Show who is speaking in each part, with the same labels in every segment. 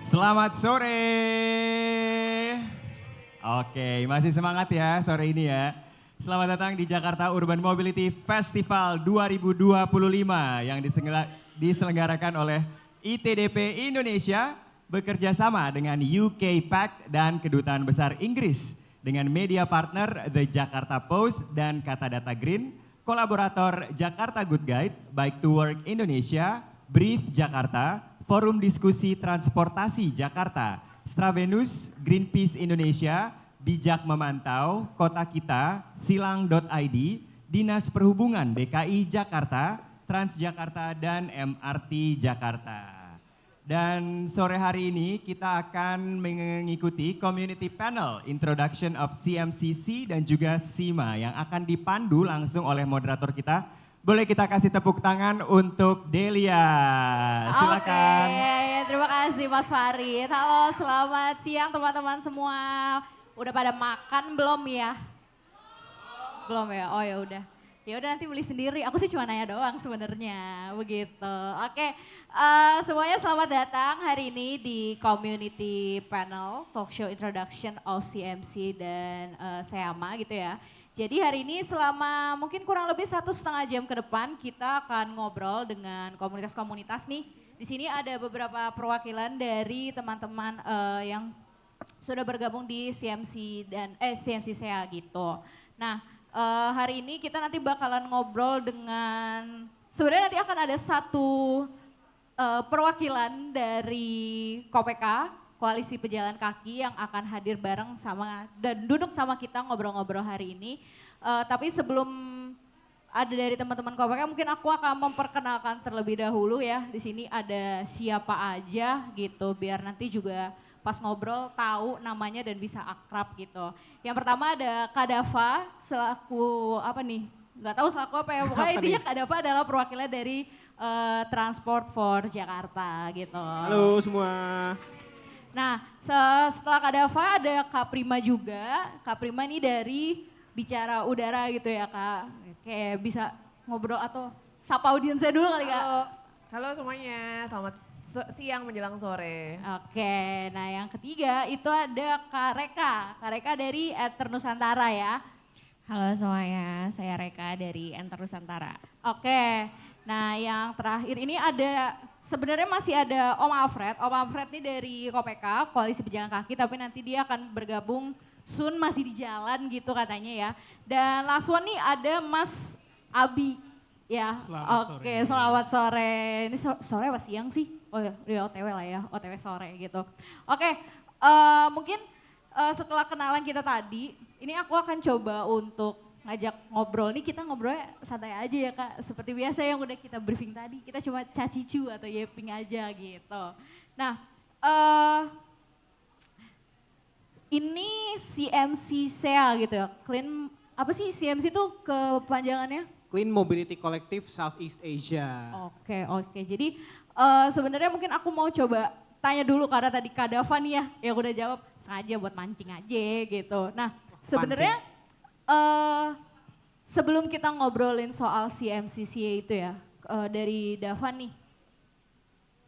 Speaker 1: Selamat sore. Oke, masih semangat ya sore ini ya. Selamat datang di Jakarta Urban Mobility Festival 2025 yang diselenggarakan oleh ITDP Indonesia bekerja sama dengan UK Pact dan Kedutaan Besar Inggris dengan media partner The Jakarta Post dan Kata Data Green, kolaborator Jakarta Good Guide, Bike to Work Indonesia, Breathe Jakarta, Forum Diskusi Transportasi Jakarta, Stravenus, Greenpeace Indonesia, Bijak Memantau, Kota Kita, Silang.id, Dinas Perhubungan DKI Jakarta, Transjakarta, dan MRT Jakarta. Dan sore hari ini kita akan mengikuti Community Panel Introduction of CMCC dan juga SIMA yang akan dipandu langsung oleh moderator kita. Boleh kita kasih tepuk tangan untuk Delia, silakan.
Speaker 2: Oke, terima kasih Mas Farid. Halo, selamat siang teman-teman semua. Udah pada makan belum ya? Belum ya? Oh ya udah. Ya udah nanti beli sendiri. Aku sih cuma nanya doang sebenarnya, begitu. Oke, semuanya selamat datang hari ini di Community Panel Talk Show Introduction of CMC dan SEAMA gitu ya. Jadi hari ini selama mungkin kurang lebih 1,5 jam ke depan kita akan ngobrol dengan komunitas-komunitas nih. Di sini ada beberapa perwakilan dari teman-teman yang sudah bergabung di CMC dan CMC SEA gitu. Nah, hari ini kita nanti bakalan ngobrol dengan sebenarnya nanti akan ada satu perwakilan dari KOPK, Koalisi Pejalan Kaki yang akan hadir bareng sama dan duduk sama kita ngobrol-ngobrol hari ini. Tapi sebelum ada dari teman-teman KOPK mungkin aku akan memperkenalkan terlebih dahulu ya. Di sini ada siapa aja gitu biar nanti juga pas ngobrol tahu namanya dan bisa akrab gitu. Yang pertama ada Kak Dava selaku apa nih? Nggak tahu selaku apa ya. Pokoknya intinya Kak Dava adalah perwakilan dari Transport for Jakarta gitu.
Speaker 3: Halo semua.
Speaker 2: Nah, setelah Kak Dava ada Kak Prima juga. Kak Prima ini dari Bicara Udara gitu ya Kak. Kayak bisa ngobrol atau sapa audiensnya dulu kali Kak.
Speaker 4: Halo semuanya, selamat siang menjelang sore.
Speaker 2: Oke, nah yang ketiga itu ada Kak Reka. Kak Reka dari Enter Nusantara ya.
Speaker 5: Halo semuanya, saya Reka dari Enter Nusantara.
Speaker 2: Oke, nah yang terakhir ini ada, sebenarnya masih ada Om Alfred. Om Alfred ini dari KOPK, Koalisi Pejalan Kaki, tapi nanti dia akan bergabung soon, masih di jalan gitu katanya ya. Dan last one nih ada Mas Abi ya. Oke, selamat sore. Ini sore apa siang sih? Oh ya OTW lah ya, OTW sore gitu. Oke, mungkin setelah kenalan kita tadi, ini aku akan coba untuk ngajak ngobrol. Nih kita ngobrolnya santai aja ya Kak, seperti biasa yang udah kita briefing tadi. Kita cuma cacicu atau yeping aja gitu. Nah, ini CMC SEA gitu ya, Clean, apa sih CMC itu kepanjangannya?
Speaker 3: Clean Mobility Collective Southeast Asia.
Speaker 2: Oke. Jadi sebenarnya mungkin aku mau coba tanya dulu karena tadi Kak Dava nih ya yang udah jawab sengaja buat mancing aja gitu. Nah sebenarnya sebelum kita ngobrolin soal CMCCA itu ya dari Dava nih,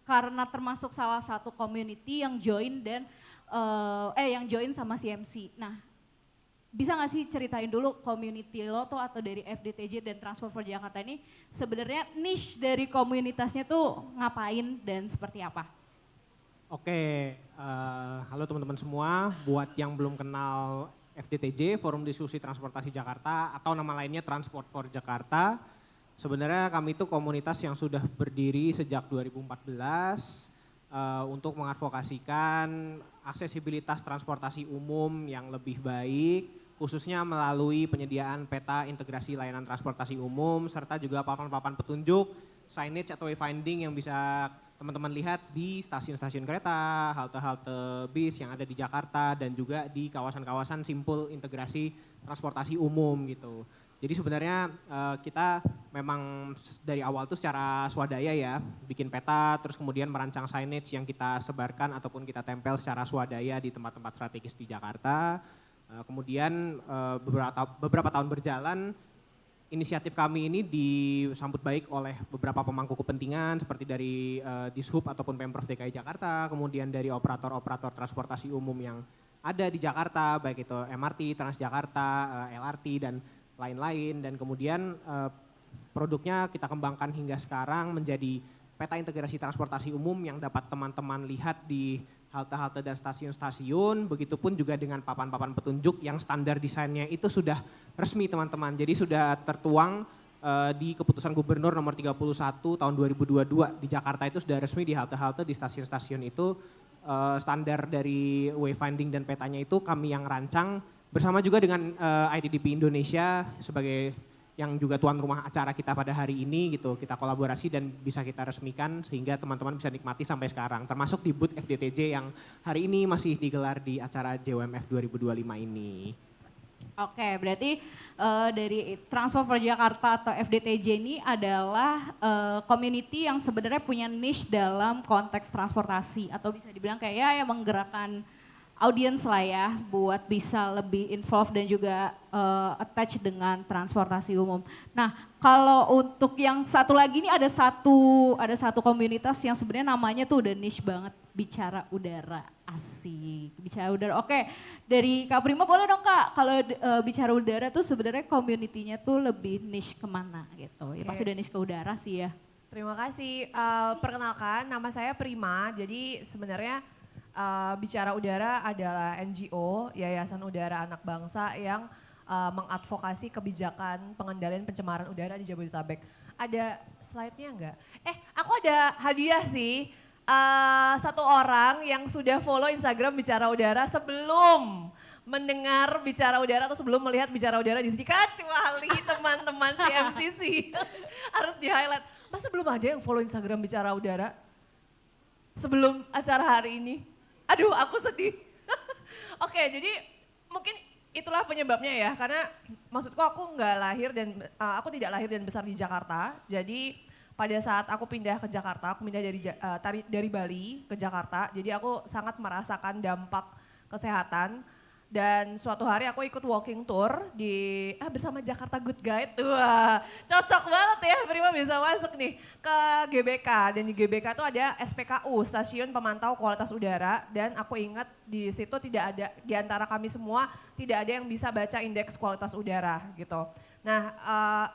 Speaker 2: karena termasuk salah satu community yang join dan yang join sama CMC. Nah, bisa nggak sih ceritain dulu community lo tuh atau dari FDTJ dan Transport for Jakarta ini sebenarnya niche dari komunitasnya tuh ngapain dan seperti apa?
Speaker 3: Oke, halo teman-teman semua. Buat yang belum kenal FDTJ, Forum Diskusi Transportasi Jakarta atau nama lainnya Transport for Jakarta. Sebenarnya kami itu komunitas yang sudah berdiri sejak 2014 untuk mengadvokasikan aksesibilitas transportasi umum yang lebih baik, khususnya melalui penyediaan peta integrasi layanan transportasi umum, serta juga papan-papan petunjuk, signage atau wayfinding yang bisa teman-teman lihat di stasiun-stasiun kereta, halte-halte bis yang ada di Jakarta, dan juga di kawasan-kawasan simpul integrasi transportasi umum gitu. Jadi sebenarnya kita memang dari awal tuh secara swadaya ya, bikin peta, terus kemudian merancang signage yang kita sebarkan ataupun kita tempel secara swadaya di tempat-tempat strategis di Jakarta. Kemudian beberapa tahun berjalan, inisiatif kami ini disambut baik oleh beberapa pemangku kepentingan seperti dari Dishub ataupun Pemprov DKI Jakarta, kemudian dari operator-operator transportasi umum yang ada di Jakarta, baik itu MRT, Transjakarta, LRT dan lain-lain. Dan kemudian produknya kita kembangkan hingga sekarang menjadi peta integrasi transportasi umum yang dapat teman-teman lihat di halte-halte dan stasiun-stasiun, begitupun juga dengan papan-papan petunjuk yang standar desainnya itu sudah resmi teman-teman. Jadi sudah tertuang di keputusan Gubernur nomor 31 tahun 2022 di Jakarta, itu sudah resmi di halte-halte di stasiun-stasiun itu standar dari wayfinding dan petanya itu kami yang rancang bersama juga dengan ITDP Indonesia sebagai yang juga tuan rumah acara kita pada hari ini gitu. Kita kolaborasi dan bisa kita resmikan sehingga teman-teman bisa nikmati sampai sekarang. Termasuk di booth FDTJ yang hari ini masih digelar di acara JWMF 2025 ini.
Speaker 2: Oke, berarti dari Transport for Jakarta atau FDTJ ini adalah community yang sebenarnya punya niche dalam konteks transportasi atau bisa dibilang kayak ya menggerakkan audiens lah ya buat bisa lebih involved dan juga attach dengan transportasi umum. Nah, kalau untuk yang satu lagi ini ada satu komunitas yang sebenarnya namanya tuh udah niche banget, Bicara Udara. Asik, Bicara Udara. Oke, dari Kak Prima boleh dong Kak, kalau Bicara Udara tuh sebenarnya community-nya tuh lebih niche kemana gitu. Ya pasti udah niche ke udara sih ya.
Speaker 4: Terima kasih. Perkenalkan, nama saya Prima. Jadi sebenarnya Bicara Udara adalah NGO, Yayasan Udara Anak Bangsa yang mengadvokasi kebijakan pengendalian pencemaran udara di Jabodetabek. Ada slide-nya enggak? Aku ada hadiah sih. Satu orang yang sudah follow Instagram Bicara Udara sebelum mendengar Bicara Udara atau sebelum melihat Bicara Udara di sini, kecuali teman-teman CMCC harus di-highlight. Masa belum ada yang follow Instagram Bicara Udara sebelum acara hari ini? Aduh, aku sedih. Oke, jadi mungkin itulah penyebabnya ya, karena maksudku aku aku tidak lahir dan besar di Jakarta. Jadi pada saat aku pindah ke Jakarta, aku pindah dari Bali ke Jakarta. Jadi aku sangat merasakan dampak kesehatan. Dan suatu hari aku ikut walking tour bersama Jakarta Good Guide. Wah, cocok banget ya Prima bisa masuk nih ke GBK. Dan di GBK itu ada SPKU, Stasiun Pemantau Kualitas Udara. Dan aku ingat di situ tidak ada, di antara kami semua tidak ada yang bisa baca indeks kualitas udara gitu. Nah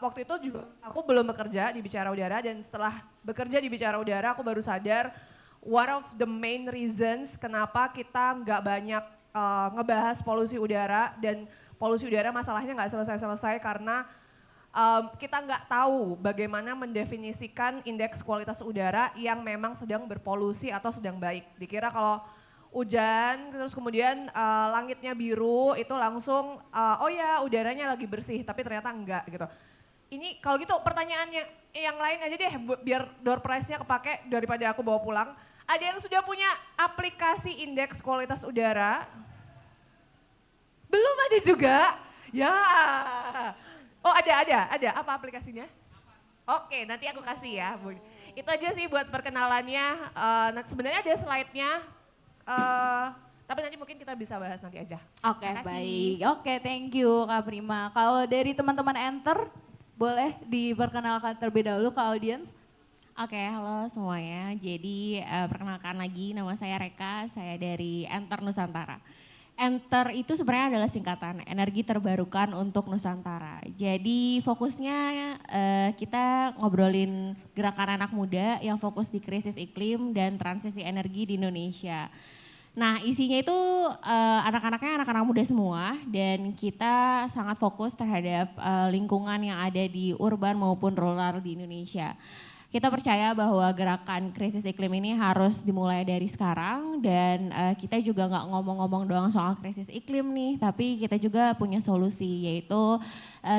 Speaker 4: waktu itu juga aku belum bekerja di Bicara Udara, dan setelah bekerja di Bicara Udara aku baru sadar one of the main reasons kenapa kita nggak banyak ngebahas polusi udara, dan polusi udara masalahnya nggak selesai-selesai karena kita nggak tahu bagaimana mendefinisikan indeks kualitas udara yang memang sedang berpolusi atau sedang baik. Dikira kalau hujan terus kemudian langitnya biru itu langsung oh ya udaranya lagi bersih, tapi ternyata enggak gitu. Ini kalau gitu pertanyaannya yang lain aja deh biar door prize-nya kepake daripada aku bawa pulang. Ada yang sudah punya aplikasi indeks kualitas udara? Belum ada juga? Ya. Oh ada. Apa aplikasinya? Oke, nanti aku kasih ya. Itu aja sih buat perkenalannya. Sebenarnya ada slide-nya. Tapi nanti mungkin kita bisa bahas nanti aja.
Speaker 2: Oke, baik. Oke, thank you Kak Prima. Kalau dari teman-teman Enter, boleh diperkenalkan terlebih dahulu ke audiens?
Speaker 5: Oke, halo semuanya. Jadi perkenalkan lagi, nama saya Reka, saya dari Enter Nusantara. Enter itu sebenarnya adalah singkatan energi terbarukan untuk Nusantara. Jadi fokusnya kita ngobrolin gerakan anak muda yang fokus di krisis iklim dan transisi energi di Indonesia. Nah isinya itu anak-anaknya anak-anak muda semua, dan kita sangat fokus terhadap lingkungan yang ada di urban maupun rural di Indonesia. Kita percaya bahwa gerakan krisis iklim ini harus dimulai dari sekarang, dan kita juga nggak ngomong-ngomong doang soal krisis iklim nih, tapi kita juga punya solusi, yaitu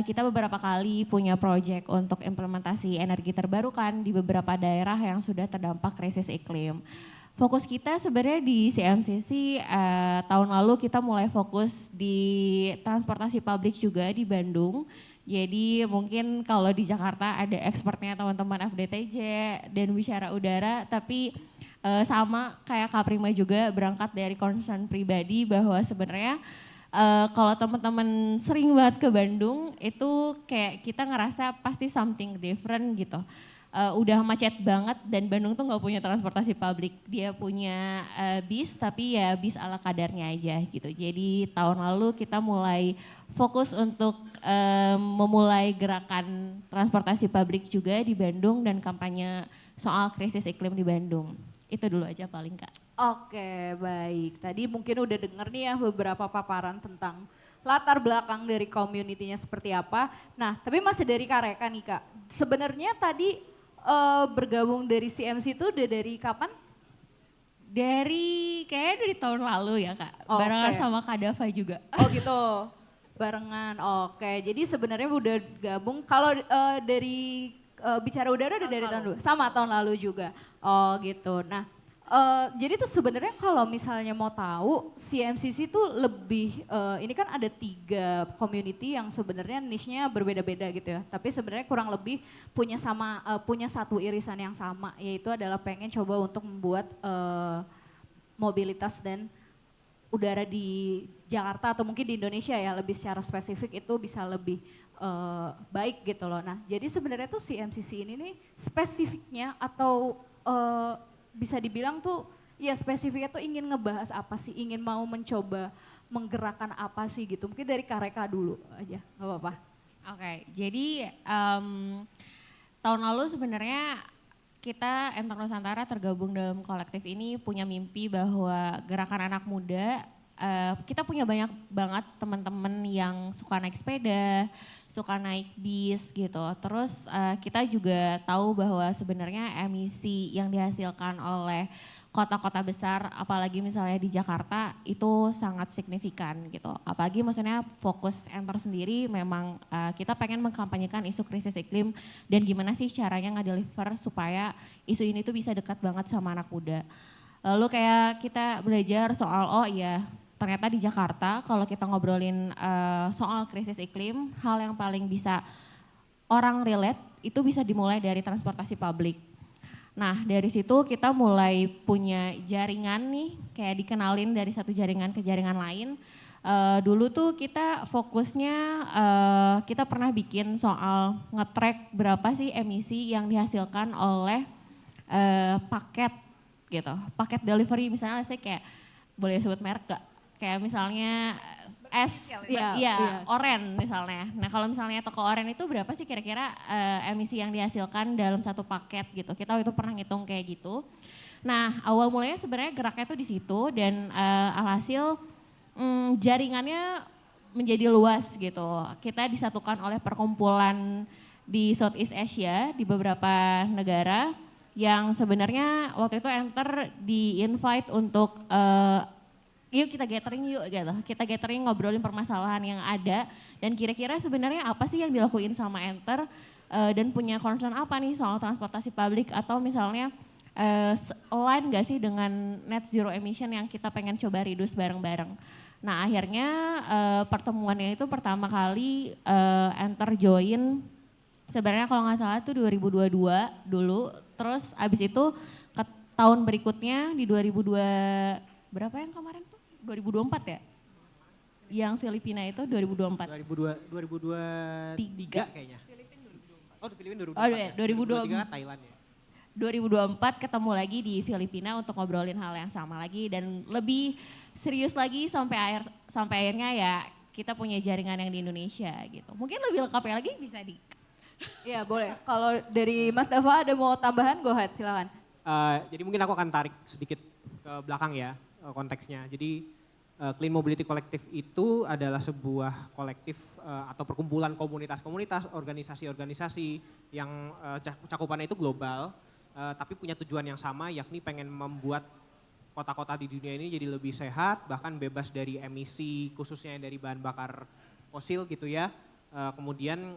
Speaker 5: kita beberapa kali punya proyek untuk implementasi energi terbarukan di beberapa daerah yang sudah terdampak krisis iklim. Fokus kita sebenarnya di CMCC tahun lalu kita mulai fokus di transportasi publik juga di Bandung. Jadi mungkin kalau di Jakarta ada expertnya teman-teman FDTJ dan Bicara Udara, tapi sama kayak Kak Prima juga berangkat dari concern pribadi bahwa sebenarnya kalau teman-teman sering banget ke Bandung, itu kayak kita ngerasa pasti something different gitu. Udah macet banget dan Bandung tuh nggak punya transportasi publik. Dia punya bis, tapi ya bis ala kadarnya aja gitu. Jadi tahun lalu kita mulai fokus untuk memulai gerakan transportasi publik juga di Bandung dan kampanye soal krisis iklim di Bandung. Itu dulu aja paling Kak.
Speaker 2: Oke, baik. Tadi mungkin udah denger nih ya beberapa paparan tentang latar belakang dari community-nya seperti apa. Nah, tapi masih dari Kak Reka nih Kak. Sebenarnya tadi bergabung dari CMC itu udah dari kapan?
Speaker 5: Kayaknya dari tahun lalu ya Kak, barengan
Speaker 2: Oke.
Speaker 5: sama Kak Dava juga.
Speaker 2: Oh gitu, barengan. Oke, jadi sebenarnya udah gabung. Kalau dari Bicara Udara udah dari tahun lalu? Sama tahun lalu juga. Oh gitu. Nah, jadi tuh sebenarnya kalau misalnya mau tahu CMCC tuh lebih ini kan ada 3 community yang sebenarnya niche-nya berbeda-beda gitu ya. Tapi sebenarnya kurang lebih punya satu irisan yang sama, yaitu adalah pengen coba untuk membuat mobilitas dan udara di Jakarta atau mungkin di Indonesia ya lebih secara spesifik itu bisa lebih baik gitu loh. Nah, jadi sebenarnya tuh CMCC ini nih spesifiknya atau bisa dibilang tuh ya spesifiknya tuh ingin ngebahas apa sih, ingin mau mencoba menggerakkan apa sih gitu. Mungkin dari Kak Reka dulu aja, nggak apa-apa.
Speaker 5: Oke, jadi tahun lalu sebenarnya kita Enter Nusantara tergabung dalam kolektif ini punya mimpi bahwa gerakan anak muda, kita punya banyak banget teman-teman yang suka naik sepeda, suka naik bis gitu. Terus kita juga tahu bahwa sebenarnya emisi yang dihasilkan oleh kota-kota besar, apalagi misalnya di Jakarta itu sangat signifikan gitu. Apalagi maksudnya fokus Enter sendiri memang kita pengen mengkampanyekan isu krisis iklim dan gimana sih caranya nge-deliver supaya isu ini tuh bisa dekat banget sama anak muda. Lalu kayak kita belajar soal ternyata di Jakarta kalau kita ngobrolin soal krisis iklim, hal yang paling bisa orang relate itu bisa dimulai dari transportasi publik. Nah dari situ kita mulai punya jaringan nih, kayak dikenalin dari satu jaringan ke jaringan lain. Dulu tuh kita fokusnya, kita pernah bikin soal nge-track berapa sih emisi yang dihasilkan oleh paket gitu. Paket delivery misalnya saya kayak, boleh sebut merek gak? Kayak misalnya Oren misalnya. Nah kalau misalnya toko Oren itu berapa sih kira-kira emisi yang dihasilkan dalam satu paket gitu. Kita waktu itu pernah ngitung kayak gitu. Nah awal mulanya sebenarnya geraknya tuh di situ dan alhasil jaringannya menjadi luas gitu. Kita disatukan oleh perkumpulan di Southeast Asia di beberapa negara yang sebenarnya waktu itu Enter di-invite untuk yuk kita gathering yuk gitu. Kita gathering ngobrolin permasalahan yang ada dan kira-kira sebenarnya apa sih yang dilakuin sama Enter dan punya concern apa nih soal transportasi publik atau misalnya align gak sih dengan net zero emission yang kita pengen coba reduce bareng-bareng. Nah akhirnya pertemuannya itu pertama kali Enter join sebenarnya kalau nggak salah itu 2022 dulu. Terus abis itu ke tahun berikutnya di 2002 berapa yang kemarin tuh? 2024 ya? Yang Filipina itu 2024.
Speaker 3: 2023 kayaknya. Oh di Filipina 2024
Speaker 5: Oh,
Speaker 3: ya?
Speaker 5: 2023
Speaker 3: Thailand ya?
Speaker 5: 2024 ketemu lagi di Filipina untuk ngobrolin hal yang sama lagi dan lebih serius lagi sampai akhirnya ya kita punya jaringan yang di Indonesia gitu. Mungkin lebih lengkapnya lagi bisa di...
Speaker 2: Iya boleh, kalau dari Mas Dava ada mau tambahan, go ahead silakan.
Speaker 3: Jadi mungkin aku akan tarik sedikit ke belakang ya konteksnya. Jadi Clean Mobility Collective itu adalah sebuah kolektif atau perkumpulan komunitas-komunitas, organisasi-organisasi yang cakupannya itu global, tapi punya tujuan yang sama, yakni pengen membuat kota-kota di dunia ini jadi lebih sehat, bahkan bebas dari emisi khususnya dari bahan bakar fosil gitu ya. Kemudian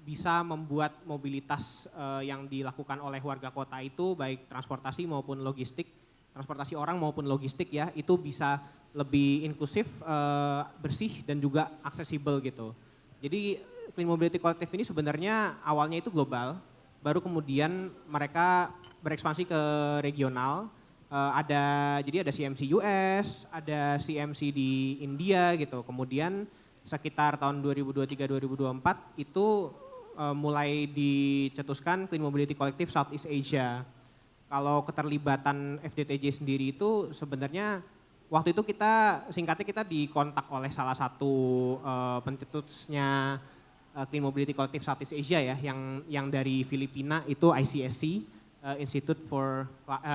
Speaker 3: bisa membuat mobilitas yang dilakukan oleh warga kota itu baik transportasi maupun logistik, transportasi orang maupun logistik ya, itu bisa lebih inklusif, bersih dan juga aksesibel gitu. Jadi Clean Mobility Collective ini sebenarnya awalnya itu global, baru kemudian mereka berekspansi ke regional Jadi ada CMC US, ada CMC di India gitu. Kemudian sekitar tahun 2023-2024 itu mulai dicetuskan Clean Mobility Collective Southeast Asia. Kalau keterlibatan FDTJ sendiri itu sebenarnya waktu itu singkatnya kita dikontak oleh salah satu pencetusnya Clean Mobility Collective Southeast Asia ya, yang dari Filipina itu ICSC.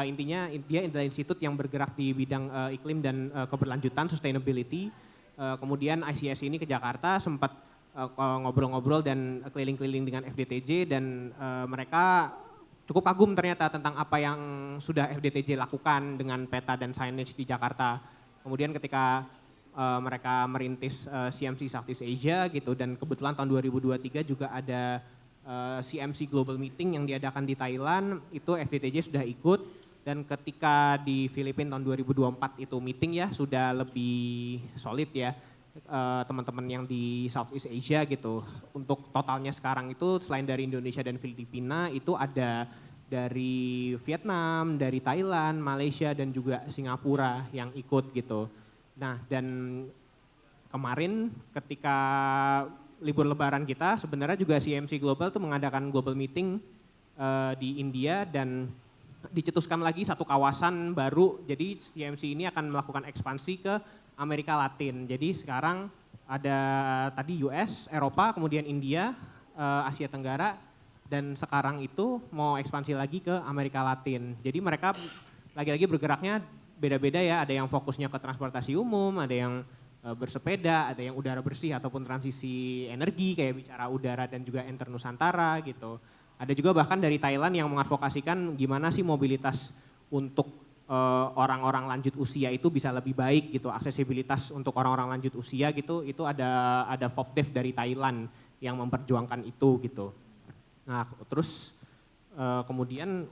Speaker 3: Intinya dia adalah institut yang bergerak di bidang iklim dan keberlanjutan sustainability. Kemudian ICS ini ke Jakarta sempat ngobrol-ngobrol dan keliling-keliling dengan FDTJ dan mereka cukup kagum ternyata tentang apa yang sudah FDTJ lakukan dengan peta dan signage di Jakarta. Kemudian ketika mereka merintis CMC Southeast Asia gitu dan kebetulan tahun 2023 juga ada CMC Global Meeting yang diadakan di Thailand, itu FDTJ sudah ikut dan ketika di Filipina tahun 2024 itu meeting ya sudah lebih solid ya teman-teman yang di Southeast Asia gitu. Untuk totalnya sekarang itu selain dari Indonesia dan Filipina itu ada dari Vietnam, dari Thailand, Malaysia dan juga Singapura yang ikut gitu. Nah dan kemarin ketika libur lebaran kita sebenarnya juga CMC Global tuh mengadakan global meeting di India dan dicetuskan lagi satu kawasan baru. Jadi CMC ini akan melakukan ekspansi ke Amerika Latin. Jadi sekarang ada tadi US, Eropa, kemudian India, Asia Tenggara dan sekarang itu mau ekspansi lagi ke Amerika Latin. Jadi mereka lagi-lagi bergeraknya beda-beda ya, ada yang fokusnya ke transportasi umum, ada yang bersepeda, ada yang udara bersih ataupun transisi energi kayak bicara udara dan juga Enter Nusantara gitu. Ada juga bahkan dari Thailand yang mengadvokasikan gimana sih mobilitas untuk orang-orang lanjut usia itu bisa lebih baik gitu, aksesibilitas untuk orang-orang lanjut usia gitu, itu ada FOPDEV dari Thailand yang memperjuangkan itu gitu. Nah terus kemudian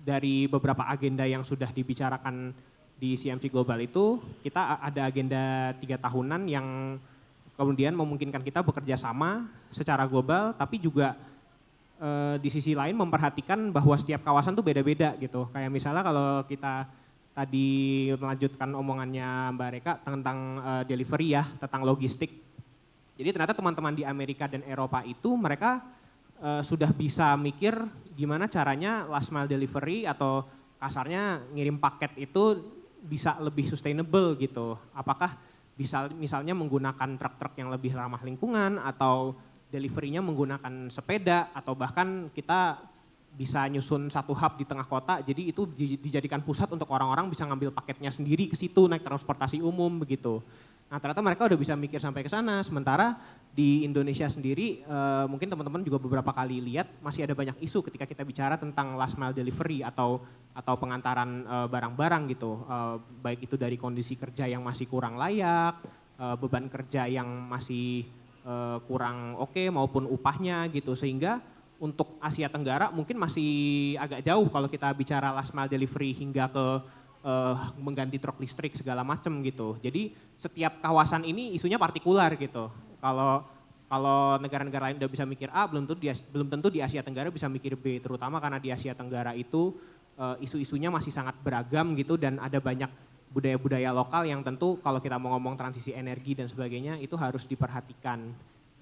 Speaker 3: dari beberapa agenda yang sudah dibicarakan di CMC Global itu kita ada agenda 3 tahunan yang kemudian memungkinkan kita bekerja sama secara global tapi juga di sisi lain memperhatikan bahwa setiap kawasan tuh beda-beda gitu. Kayak misalnya kalau kita tadi melanjutkan omongannya Mbak Reka tentang delivery ya, tentang logistik. Jadi ternyata teman-teman di Amerika dan Eropa itu mereka sudah bisa mikir gimana caranya last mile delivery atau kasarnya ngirim paket itu bisa lebih sustainable gitu. Apakah bisa misalnya menggunakan truk-truk yang lebih ramah lingkungan atau deliverynya menggunakan sepeda atau bahkan kita bisa nyusun satu hub di tengah kota jadi itu dijadikan pusat untuk orang-orang bisa ngambil paketnya sendiri ke situ naik transportasi umum begitu. Nah ternyata mereka udah bisa mikir sampai ke sana, sementara di Indonesia sendiri mungkin teman-teman juga beberapa kali lihat masih ada banyak isu ketika kita bicara tentang last mile delivery atau pengantaran barang-barang gitu, baik itu dari kondisi kerja yang masih kurang layak, beban kerja yang masih kurang oke maupun upahnya gitu, sehingga untuk Asia Tenggara mungkin masih agak jauh kalau kita bicara last mile delivery hingga ke mengganti truk listrik segala macam gitu. Jadi setiap kawasan ini isunya partikular gitu. Kalau negara-negara lain udah bisa mikir A, belum tentu di Asia Tenggara bisa mikir B, terutama karena di Asia Tenggara itu isu-isunya masih sangat beragam gitu dan ada banyak budaya-budaya lokal yang tentu kalau kita mau ngomong transisi energi dan sebagainya itu harus diperhatikan.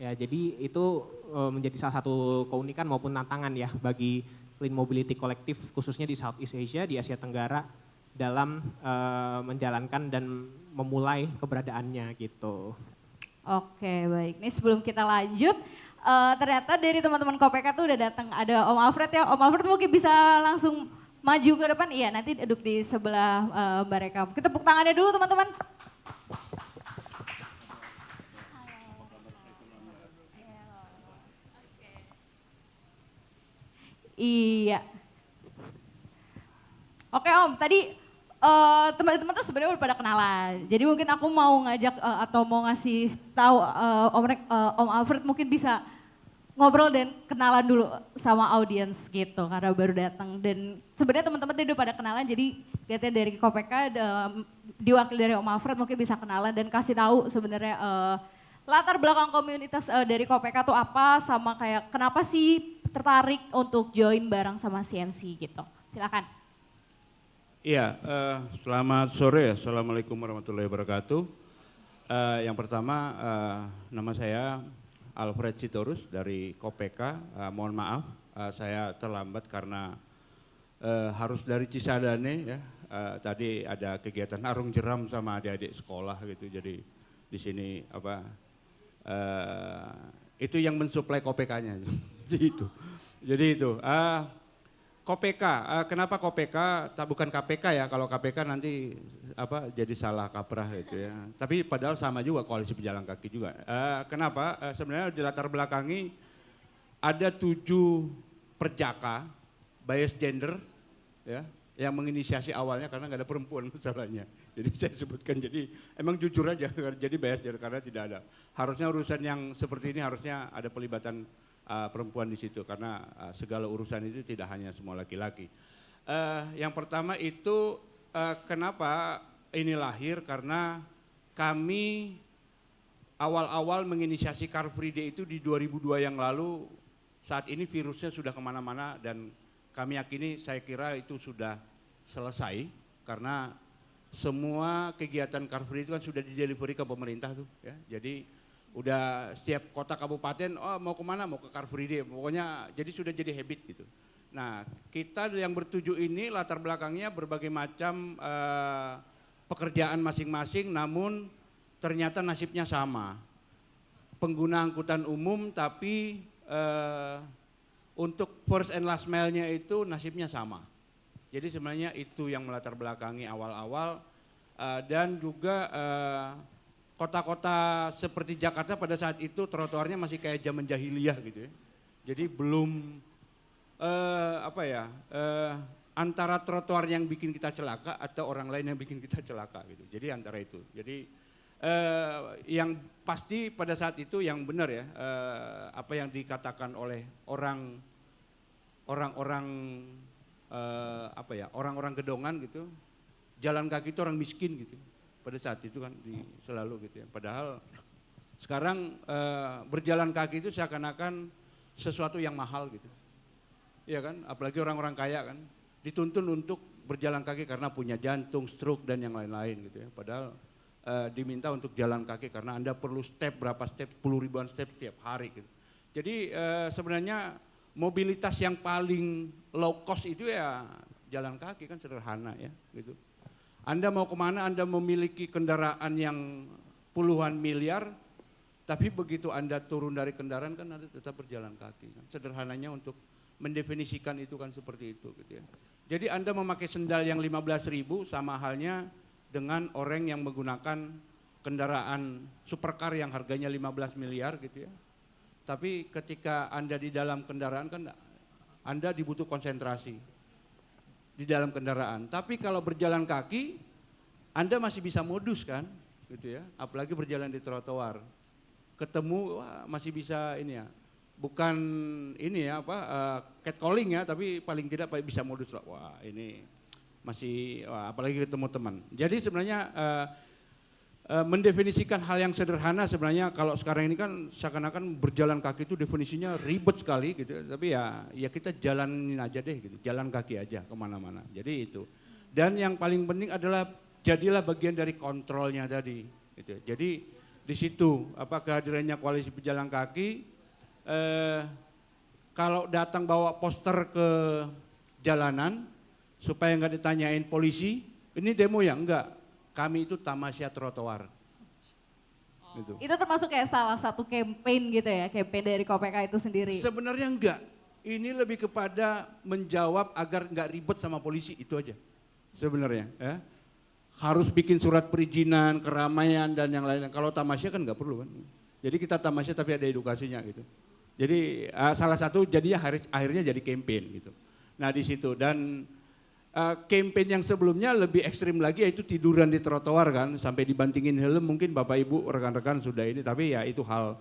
Speaker 3: Ya, jadi itu menjadi salah satu keunikan maupun tantangan ya bagi Clean Mobility Collective khususnya di Southeast Asia, di Asia Tenggara dalam menjalankan dan memulai keberadaannya gitu.
Speaker 2: Oke baik, ini sebelum kita lanjut, ternyata dari teman-teman KOPK tuh udah datang, ada Om Alfred ya, Om Alfred mungkin bisa langsung maju ke depan, iya nanti duduk di sebelah Mbak Reka. Kita tepuk tangannya dulu teman-teman. Iya. Oke Om, tadi teman-teman tuh sebenarnya udah pada kenalan. Jadi mungkin aku mau ngajak atau mau ngasih tahu Om Alfred mungkin bisa ngobrol dan kenalan dulu sama audiens gitu karena baru datang. Dan sebenarnya teman-teman udah pada kenalan, jadi katanya dari KOPK diwakili dari Om Alfred mungkin bisa kenalan dan kasih tahu sebenarnya latar belakang komunitas dari KOPK tuh apa, sama kayak kenapa sih tertarik untuk join bareng sama CMC gitu. Silakan.
Speaker 6: Iya, selamat sore. Assalamualaikum warahmatullahi wabarakatuh. Yang pertama, nama saya Alfred Sitorus dari Kopeka. Mohon maaf, saya terlambat karena harus dari Cisadane ya. Tadi ada kegiatan arung jeram sama adik-adik sekolah gitu. Jadi di sini itu yang mensuplai Kopekanya. Jadi itu. Kopeka, kenapa Kopeka, bukan KPK ya, kalau KPK nanti jadi salah kaprah gitu ya. Tapi padahal sama juga koalisi pejalan kaki juga. Kenapa? Sebenarnya di latar belakangi ada 7 perjaka, bias gender ya, yang menginisiasi awalnya karena nggak ada perempuan masalahnya. Jadi saya sebutkan, jadi emang jujur aja, jadi bias gender karena tidak ada. Harusnya urusan yang seperti ini harusnya ada pelibatan perempuan di situ karena segala urusan itu tidak hanya semua laki-laki. Yang pertama itu kenapa ini lahir karena kami awal-awal menginisiasi Car Free Day itu di 2002 yang lalu. Saat ini virusnya sudah kemana-mana dan kami yakini, saya kira itu sudah selesai karena semua kegiatan Car Free itu kan sudah didelivery ke pemerintah tuh ya. Jadi udah setiap kota kabupaten, oh mau kemana, mau ke Car Free Day, pokoknya jadi sudah jadi habit gitu. Nah kita yang bertujuh ini latar belakangnya berbagai macam pekerjaan masing-masing namun ternyata nasibnya sama. Pengguna angkutan umum tapi untuk first and last mile-nya itu nasibnya sama. Jadi sebenarnya itu yang melatar belakangi awal-awal dan juga kota-kota seperti Jakarta pada saat itu trotoarnya masih kayak zaman jahiliyah gitu ya. Jadi belum antara trotoar yang bikin kita celaka atau orang lain yang bikin kita celaka gitu. Jadi antara itu. Jadi yang pasti pada saat itu yang benar ya, apa yang dikatakan oleh orang-orang gedongan gitu, jalan kaki itu orang miskin gitu. Pada saat itu kan selalu gitu ya. Padahal sekarang berjalan kaki itu seakan-akan sesuatu yang mahal gitu. Iya kan, apalagi orang-orang kaya kan dituntun untuk berjalan kaki karena punya jantung, stroke dan yang lain-lain gitu ya. Padahal diminta untuk jalan kaki karena Anda perlu berapa step, 10 ribuan step setiap hari gitu. Jadi sebenarnya mobilitas yang paling low cost itu ya jalan kaki kan sederhana ya gitu. Anda mau kemana, Anda memiliki kendaraan yang puluhan miliar, tapi begitu Anda turun dari kendaraan kan Anda tetap berjalan kaki. Kan. Sederhananya untuk mendefinisikan itu kan seperti itu gitu ya. Jadi Anda memakai sendal yang 15.000 sama halnya dengan orang yang menggunakan kendaraan supercar yang harganya 15 miliar gitu ya. Tapi ketika Anda di dalam kendaraan kan Anda dibutuh konsentrasi di dalam kendaraan. Tapi kalau berjalan kaki, Anda masih bisa modus kan, gitu ya. Apalagi berjalan di trotoar, ketemu masih bisa ini ya. Bukan ini ya catcalling ya, tapi paling tidak bisa modus lah. Wah ini masih, apalagi ketemu teman. Jadi sebenarnya mendefinisikan hal yang sederhana sebenarnya kalau sekarang ini kan seakan-akan berjalan kaki itu definisinya ribet sekali gitu, tapi ya kita jalanin aja deh gitu, jalan kaki aja kemana-mana. Jadi itu. Dan yang paling penting adalah jadilah bagian dari kontrolnya tadi. Gitu. Jadi di situ kehadirannya koalisi pejalan kaki, kalau datang bawa poster ke jalanan supaya nggak ditanyain polisi, ini demo ya enggak. Kami itu tamasya trotoar. Gitu.
Speaker 2: Itu termasuk kayak salah satu campaign gitu ya, campaign dari Kopeka itu sendiri?
Speaker 6: Sebenarnya enggak, ini lebih kepada menjawab agar enggak ribet sama polisi, itu aja sebenarnya. Ya. Harus bikin surat perizinan, keramaian dan yang lain. Kalau tamasya kan enggak perlu kan. Jadi kita tamasya tapi ada edukasinya gitu. Jadi salah satu jadinya akhirnya jadi campaign gitu. Nah di situ dan campaign yang sebelumnya lebih ekstrim lagi yaitu tiduran di trotoar kan sampai dibantingin helm, mungkin Bapak Ibu rekan-rekan sudah ini, tapi ya itu hal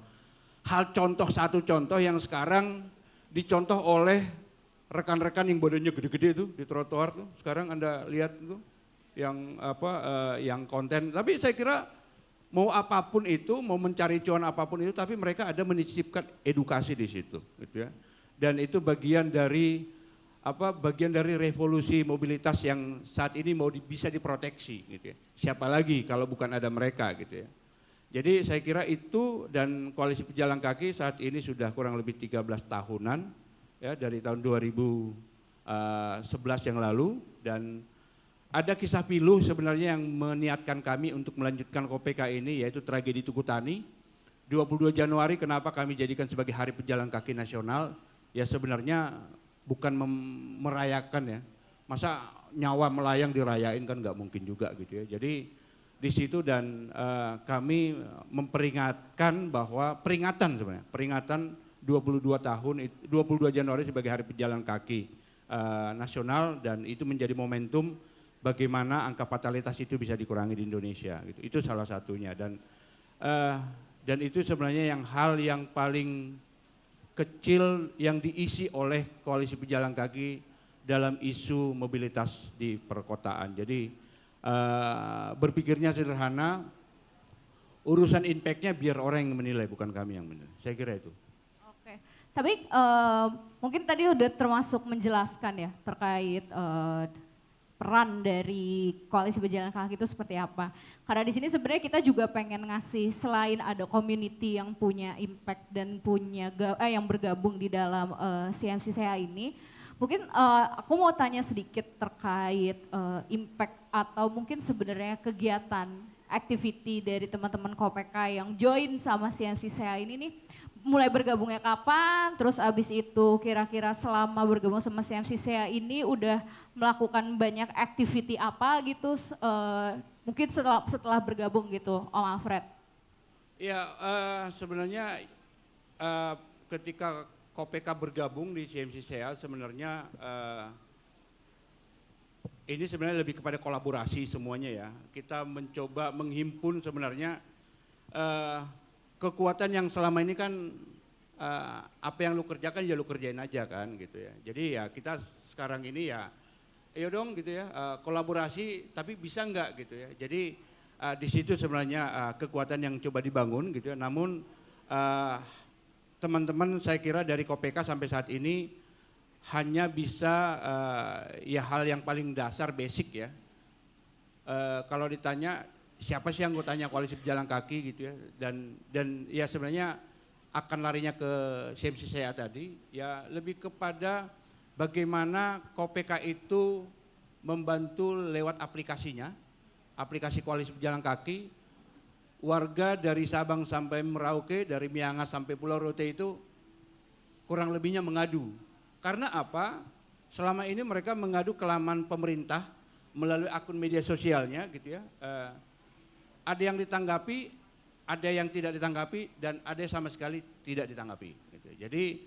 Speaker 6: satu contoh yang sekarang dicontoh oleh rekan-rekan yang badannya gede-gede itu di trotoar tuh. Sekarang Anda lihat tuh yang yang konten, tapi saya kira mau apapun itu, mau mencari cuan apapun itu, tapi mereka ada menyisipkan edukasi di situ gitu ya. Dan itu bagian dari bagian dari revolusi mobilitas yang saat ini bisa diproteksi gitu ya. Siapa lagi kalau bukan ada mereka gitu ya. Jadi saya kira itu, dan koalisi pejalan kaki saat ini sudah kurang lebih 13 tahunan ya, dari tahun 2011 yang lalu, dan ada kisah pilu sebenarnya yang meniatkan kami untuk melanjutkan KPK ini, yaitu tragedi Tugu Tani. 22 Januari kenapa kami jadikan sebagai Hari Pejalan Kaki Nasional? Ya sebenarnya bukan merayakan ya, masa nyawa melayang dirayain kan nggak mungkin juga gitu ya. Jadi di situ, dan kami memperingatkan bahwa peringatan 22 Januari sebagai Hari Pejalan Kaki Nasional, dan itu menjadi momentum bagaimana angka fatalitas itu bisa dikurangi di Indonesia gitu. Itu salah satunya, dan itu sebenarnya hal yang paling kecil yang diisi oleh koalisi pejalan kaki dalam isu mobilitas di perkotaan. Jadi berpikirnya sederhana, urusan impact-nya biar orang yang menilai, bukan kami yang menilai. Saya kira itu.
Speaker 2: Oke, tapi mungkin tadi udah termasuk menjelaskan ya terkait peran dari koalisi pejalan kaki itu seperti apa. Karena di sini sebenarnya kita juga pengen ngasih, selain ada community yang punya impact dan yang bergabung di dalam CMC-SEA ini, mungkin aku mau tanya sedikit terkait impact atau mungkin sebenarnya kegiatan activity dari teman-teman KPK yang join sama CMC-SEA ini nih, mulai bergabungnya kapan, terus abis itu kira-kira selama bergabung sama CMC-SEA ini udah melakukan banyak activity apa gitu, mungkin setelah bergabung gitu, Om Alfred.
Speaker 6: Ya sebenarnya ketika KPK bergabung di CMC-SEA sebenarnya ini sebenarnya lebih kepada kolaborasi semuanya ya. Kita mencoba menghimpun sebenarnya kekuatan yang selama ini kan apa yang lu kerjakan ya lu kerjain aja kan gitu ya. Jadi ya kita sekarang ini ya ayo dong gitu ya, kolaborasi tapi bisa enggak gitu ya. Jadi di situ sebenarnya kekuatan yang coba dibangun gitu ya. Namun teman-teman saya kira dari KPK sampai saat ini hanya bisa ya hal yang paling dasar basic ya. Kalau ditanya siapa sih anggotanya koalisi pejalan kaki gitu ya, dan ya sebenarnya akan larinya ke CMC-SEA tadi ya, lebih kepada bagaimana KPK itu membantu lewat aplikasinya, aplikasi koalisi pejalan kaki. Warga dari Sabang sampai Merauke, dari Miangas sampai Pulau Rote itu kurang lebihnya mengadu. Karena apa? Selama ini mereka mengadu ke laman pemerintah melalui akun media sosialnya gitu ya. Ada yang ditanggapi, ada yang tidak ditanggapi, dan ada yang sama sekali tidak ditanggapi. Gitu. Jadi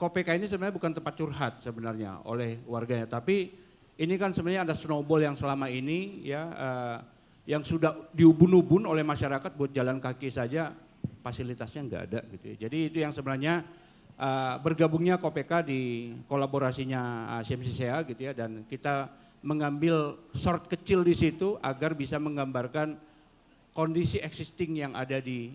Speaker 6: KPK ini sebenarnya bukan tempat curhat sebenarnya oleh warganya, tapi ini kan sebenarnya ada snowball yang selama ini ya yang sudah diubun-ubun oleh masyarakat buat jalan kaki saja fasilitasnya nggak ada gitu ya. Jadi itu yang sebenarnya bergabungnya KPK di kolaborasinya CMC-SEA gitu ya, dan kita mengambil short kecil di situ agar bisa menggambarkan kondisi existing yang ada di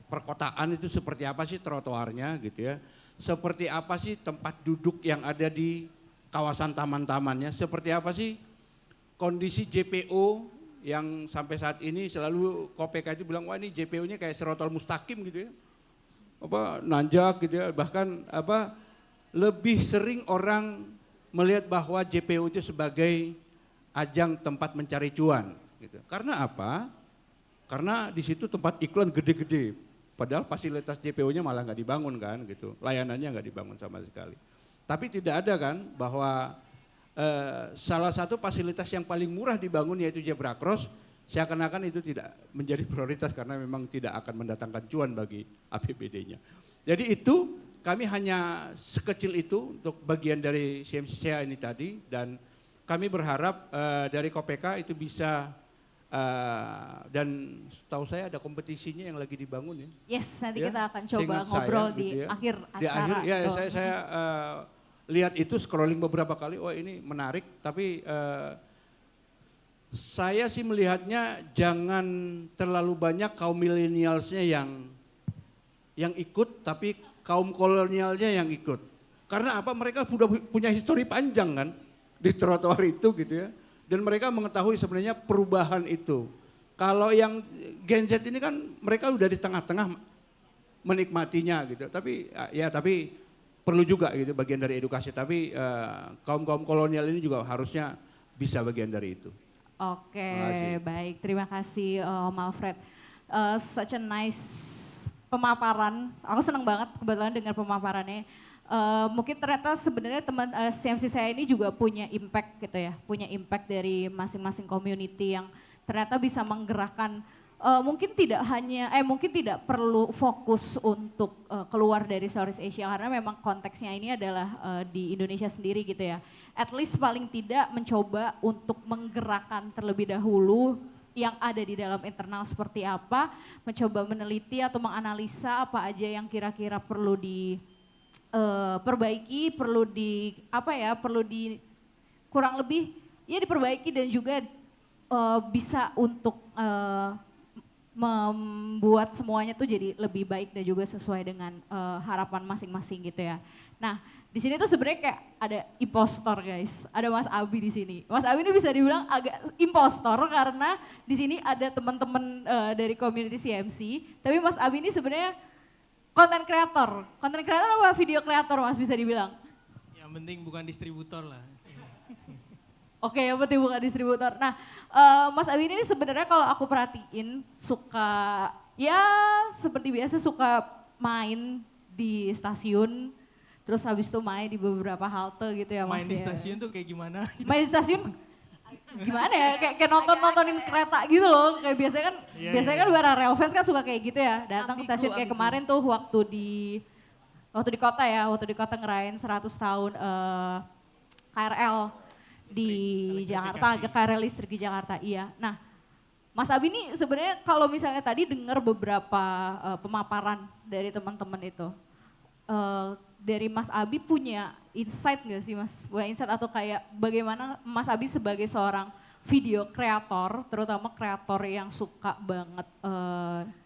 Speaker 6: perkotaan itu seperti apa sih trotoarnya gitu ya, seperti apa sih tempat duduk yang ada di kawasan taman-tamannya, seperti apa sih kondisi JPO yang sampai saat ini selalu KPK itu bilang wah ini JPO-nya kayak serotol mustaqim gitu ya, nanjak gitu ya, bahkan lebih sering orang melihat bahwa JPO itu sebagai ajang tempat mencari cuan gitu. Karena apa? Karena di situ tempat iklan gede-gede, padahal fasilitas JPO-nya malah nggak dibangun kan gitu, layanannya nggak dibangun sama sekali. Tapi tidak ada kan bahwa salah satu fasilitas yang paling murah dibangun yaitu zebra cross, seakan-akan itu tidak menjadi prioritas karena memang tidak akan mendatangkan cuan bagi APBD-nya. Jadi itu kami hanya sekecil itu untuk bagian dari CMC-SEA ini tadi, dan kami berharap dari KPK itu bisa dan setahu saya ada kompetisinya yang lagi dibangun ya.
Speaker 2: Yes, nanti
Speaker 6: ya?
Speaker 2: kita akan coba
Speaker 6: Seingat
Speaker 2: ngobrol
Speaker 6: saya,
Speaker 2: di
Speaker 6: gitu ya.
Speaker 2: akhir
Speaker 6: Di
Speaker 2: acara.
Speaker 6: akhir ya saya lihat itu scrolling beberapa kali, wah ini menarik, tapi saya sih melihatnya jangan terlalu banyak kaum milenialsnya yang ikut, tapi kaum kolonialnya yang ikut. Karena apa? Mereka sudah punya histori panjang kan di trotoar itu gitu ya. Dan mereka mengetahui sebenarnya perubahan itu. Kalau yang Gen Z ini kan mereka udah di tengah-tengah menikmatinya gitu. Tapi perlu juga gitu bagian dari edukasi. Tapi kaum kolonial ini juga harusnya bisa bagian dari itu.
Speaker 2: Oke,
Speaker 6: Terima kasih.
Speaker 2: baik. Terima kasih Om Alfred. Such a nice pemaparan. Aku senang banget kebetulan dengar pemaparannya. Mungkin ternyata sebenarnya teman CMC saya ini juga punya impact gitu ya, punya impact dari masing-masing community yang ternyata bisa menggerakkan. Mungkin tidak perlu fokus untuk keluar dari Southeast Asia karena memang konteksnya ini adalah di Indonesia sendiri gitu ya. At least paling tidak mencoba untuk menggerakkan terlebih dahulu yang ada di dalam internal seperti apa, mencoba meneliti atau menganalisa apa aja yang kira-kira perlu diperbaiki, perlu kurang lebih ya diperbaiki dan juga bisa untuk membuat semuanya tuh jadi lebih baik dan juga sesuai dengan harapan masing-masing gitu ya. Nah, di sini tuh sebenarnya kayak ada impostor guys. Ada Mas Abi di sini. Mas Abi ini bisa dibilang agak impostor karena di sini ada teman-teman dari community CMC. Tapi Mas Abi ini sebenarnya konten kreator. Konten kreator apa video kreator Mas bisa dibilang?
Speaker 7: Yang penting bukan distributor lah.
Speaker 2: Oke, yang penting bukan distributor. Nah, Mas Abi ini sebenarnya kalau aku perhatiin suka, ya seperti biasa suka main di stasiun, terus habis itu main di beberapa halte gitu ya Mas.
Speaker 7: Main di stasiun tuh kayak gimana?
Speaker 2: Main di stasiun gimana ya, kayak nontonin kereta gitu loh. Kayak biasanya kan para rail fans kan suka kayak gitu ya, datang ke stasiun kayak kemarin tuh waktu di kota ya, waktu di kota ngerayain 100 tahun KRL. Di Jakarta, KRL listrik di Jakarta, iya. Nah, Mas Abi ini sebenarnya kalau misalnya tadi dengar beberapa pemaparan dari teman-teman itu, dari Mas Abi punya insight nggak sih Mas? Bukan insight atau kayak bagaimana Mas Abi sebagai seorang video kreator, terutama kreator yang suka banget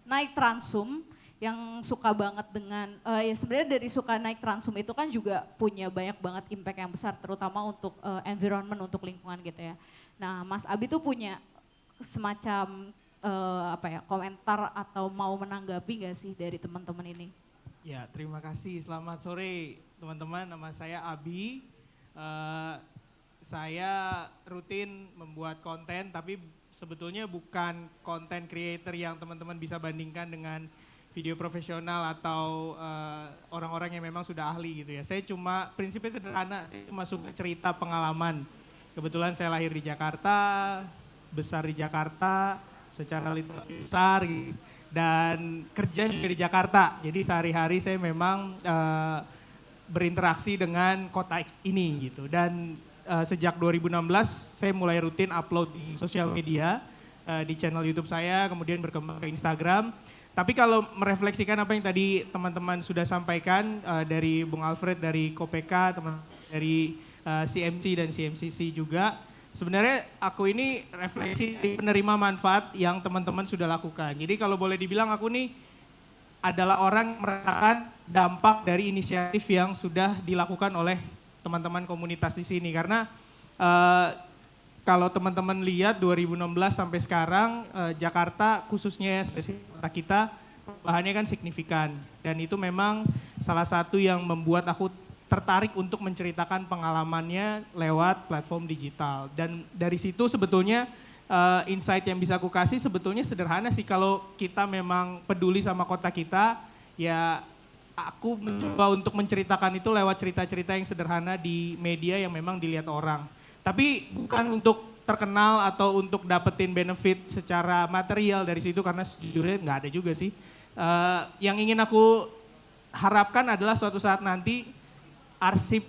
Speaker 2: naik transum, yang suka banget dengan, ya sebenarnya dari suka naik transum itu kan juga punya banyak banget impact yang besar terutama untuk environment, untuk lingkungan gitu ya. Nah Mas Abi tuh punya semacam komentar atau mau menanggapi gak sih dari teman-teman ini?
Speaker 7: Ya, terima kasih. Selamat sore teman-teman, nama saya Abi. Saya rutin membuat konten tapi sebetulnya bukan konten creator yang teman-teman bisa bandingkan dengan video profesional atau orang-orang yang memang sudah ahli gitu ya. Saya cuma, prinsipnya sederhana, saya cuma suka cerita pengalaman. Kebetulan saya lahir di Jakarta, besar di Jakarta, secara literasi besar gitu, dan kerja juga di Jakarta. Jadi sehari-hari saya memang berinteraksi dengan kota ini gitu. Dan sejak 2016 saya mulai rutin upload di sosial media, di channel YouTube saya, kemudian berkembang ke Instagram. Tapi kalau merefleksikan apa yang tadi teman-teman sudah sampaikan dari Bung Alfred, dari Kopeka, teman dari CMC dan CMCC juga, sebenarnya aku ini refleksi dari penerima manfaat yang teman-teman sudah lakukan. Jadi kalau boleh dibilang aku nih adalah orang yang merasakan dampak dari inisiatif yang sudah dilakukan oleh teman-teman komunitas di sini. Karena kalau teman-teman lihat 2016 sampai sekarang Jakarta khususnya spesifik kota kita perubahannya kan signifikan dan itu memang salah satu yang membuat aku tertarik untuk menceritakan pengalamannya lewat platform digital. Dan dari situ sebetulnya insight yang bisa aku kasih sebetulnya sederhana sih, kalau kita memang peduli sama kota kita ya aku mencoba untuk menceritakan itu lewat cerita-cerita yang sederhana di media yang memang dilihat orang. Tapi bukan untuk terkenal atau untuk dapetin benefit secara material dari situ karena sejujurnya nggak ada juga sih. Yang ingin aku harapkan adalah suatu saat nanti arsip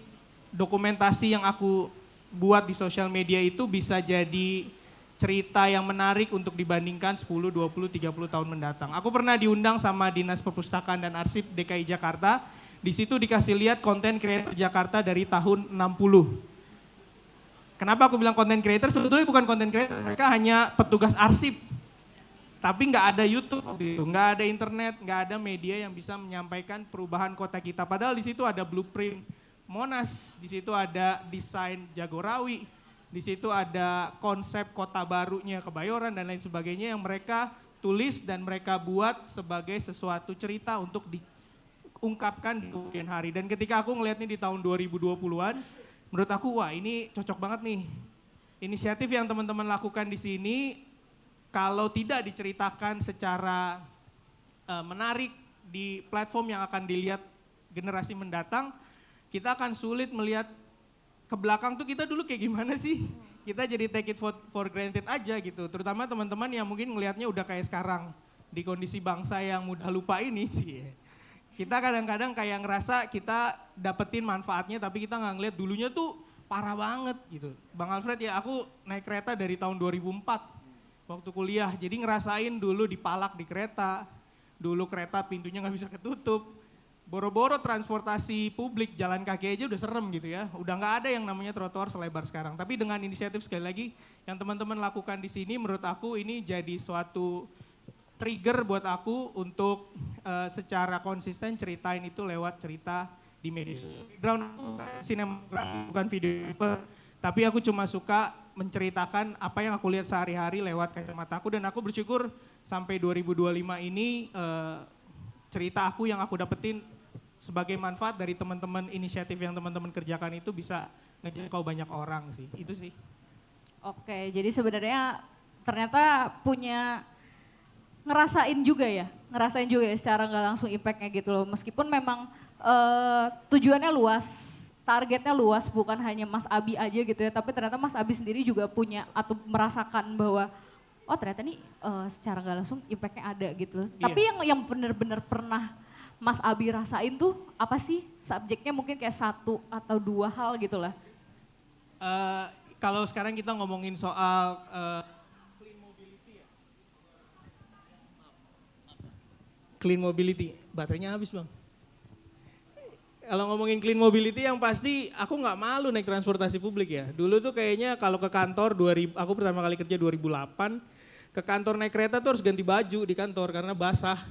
Speaker 7: dokumentasi yang aku buat di sosial media itu bisa jadi cerita yang menarik untuk dibandingkan 10, 20, 30 tahun mendatang. Aku pernah diundang sama Dinas Perpustakaan dan Arsip DKI Jakarta. Di situ dikasih lihat konten kreator Jakarta dari tahun 60. Kenapa aku bilang content creator? Sebetulnya bukan content creator, mereka hanya petugas arsip. Tapi nggak ada YouTube, nggak ada internet, nggak ada media yang bisa menyampaikan perubahan kota kita. Padahal di situ ada blueprint Monas, di situ ada desain Jagorawi, di situ ada konsep kota barunya Kebayoran dan lain sebagainya yang mereka tulis dan mereka buat sebagai sesuatu cerita untuk diungkapkan di kemudian hari. Dan ketika aku ngelihatnya di tahun 2020-an, menurut aku wah ini cocok banget nih. Inisiatif yang teman-teman lakukan di sini kalau tidak diceritakan secara menarik di platform yang akan dilihat generasi mendatang, kita akan sulit melihat ke belakang tuh kita dulu kayak gimana sih. Kita jadi take it for granted aja gitu. Terutama teman-teman yang mungkin ngelihatnya udah kayak sekarang. Di kondisi bangsa yang mudah lupa ini sih. Kita kadang-kadang kayak ngerasa kita dapetin manfaatnya tapi kita nggak ngeliat dulunya tuh parah banget gitu. Bang Alfred ya aku naik kereta dari tahun 2004 waktu kuliah. Jadi ngerasain dulu dipalak di kereta. Dulu kereta pintunya nggak bisa ketutup. Boro-boro transportasi publik jalan kaki aja udah serem gitu ya. Udah nggak ada yang namanya trotoar selebar sekarang. Tapi dengan inisiatif sekali lagi yang teman-teman lakukan di sini menurut aku ini jadi suatu trigger buat aku untuk secara konsisten ceritain itu lewat cerita di media. Background sinematografi bukan videographer, tapi aku cuma suka menceritakan apa yang aku lihat sehari-hari lewat kacamata aku dan aku bersyukur sampai 2025 ini cerita aku yang aku dapetin sebagai manfaat dari teman-teman inisiatif yang teman-teman kerjakan itu bisa ngejangkau banyak orang sih, itu sih.
Speaker 2: Oke, jadi sebenarnya ternyata ngerasain juga ya secara nggak langsung impactnya gitu loh. Meskipun memang tujuannya luas, targetnya luas, bukan hanya Mas Abi aja gitu ya, tapi ternyata Mas Abi sendiri juga punya atau merasakan bahwa oh ternyata nih secara nggak langsung impactnya ada gitu loh.
Speaker 7: Iya.
Speaker 2: Tapi yang benar-benar pernah Mas Abi rasain tuh apa sih? Subjeknya mungkin kayak 1 atau 2 hal gitu lah.
Speaker 7: Kalau sekarang kita ngomongin soal clean mobility, baterainya habis bang. Kalau ngomongin clean mobility yang pasti aku nggak malu naik transportasi publik ya. Dulu tuh kayaknya kalau ke kantor aku pertama kali kerja 2008, ke kantor naik kereta tuh harus ganti baju di kantor karena basah.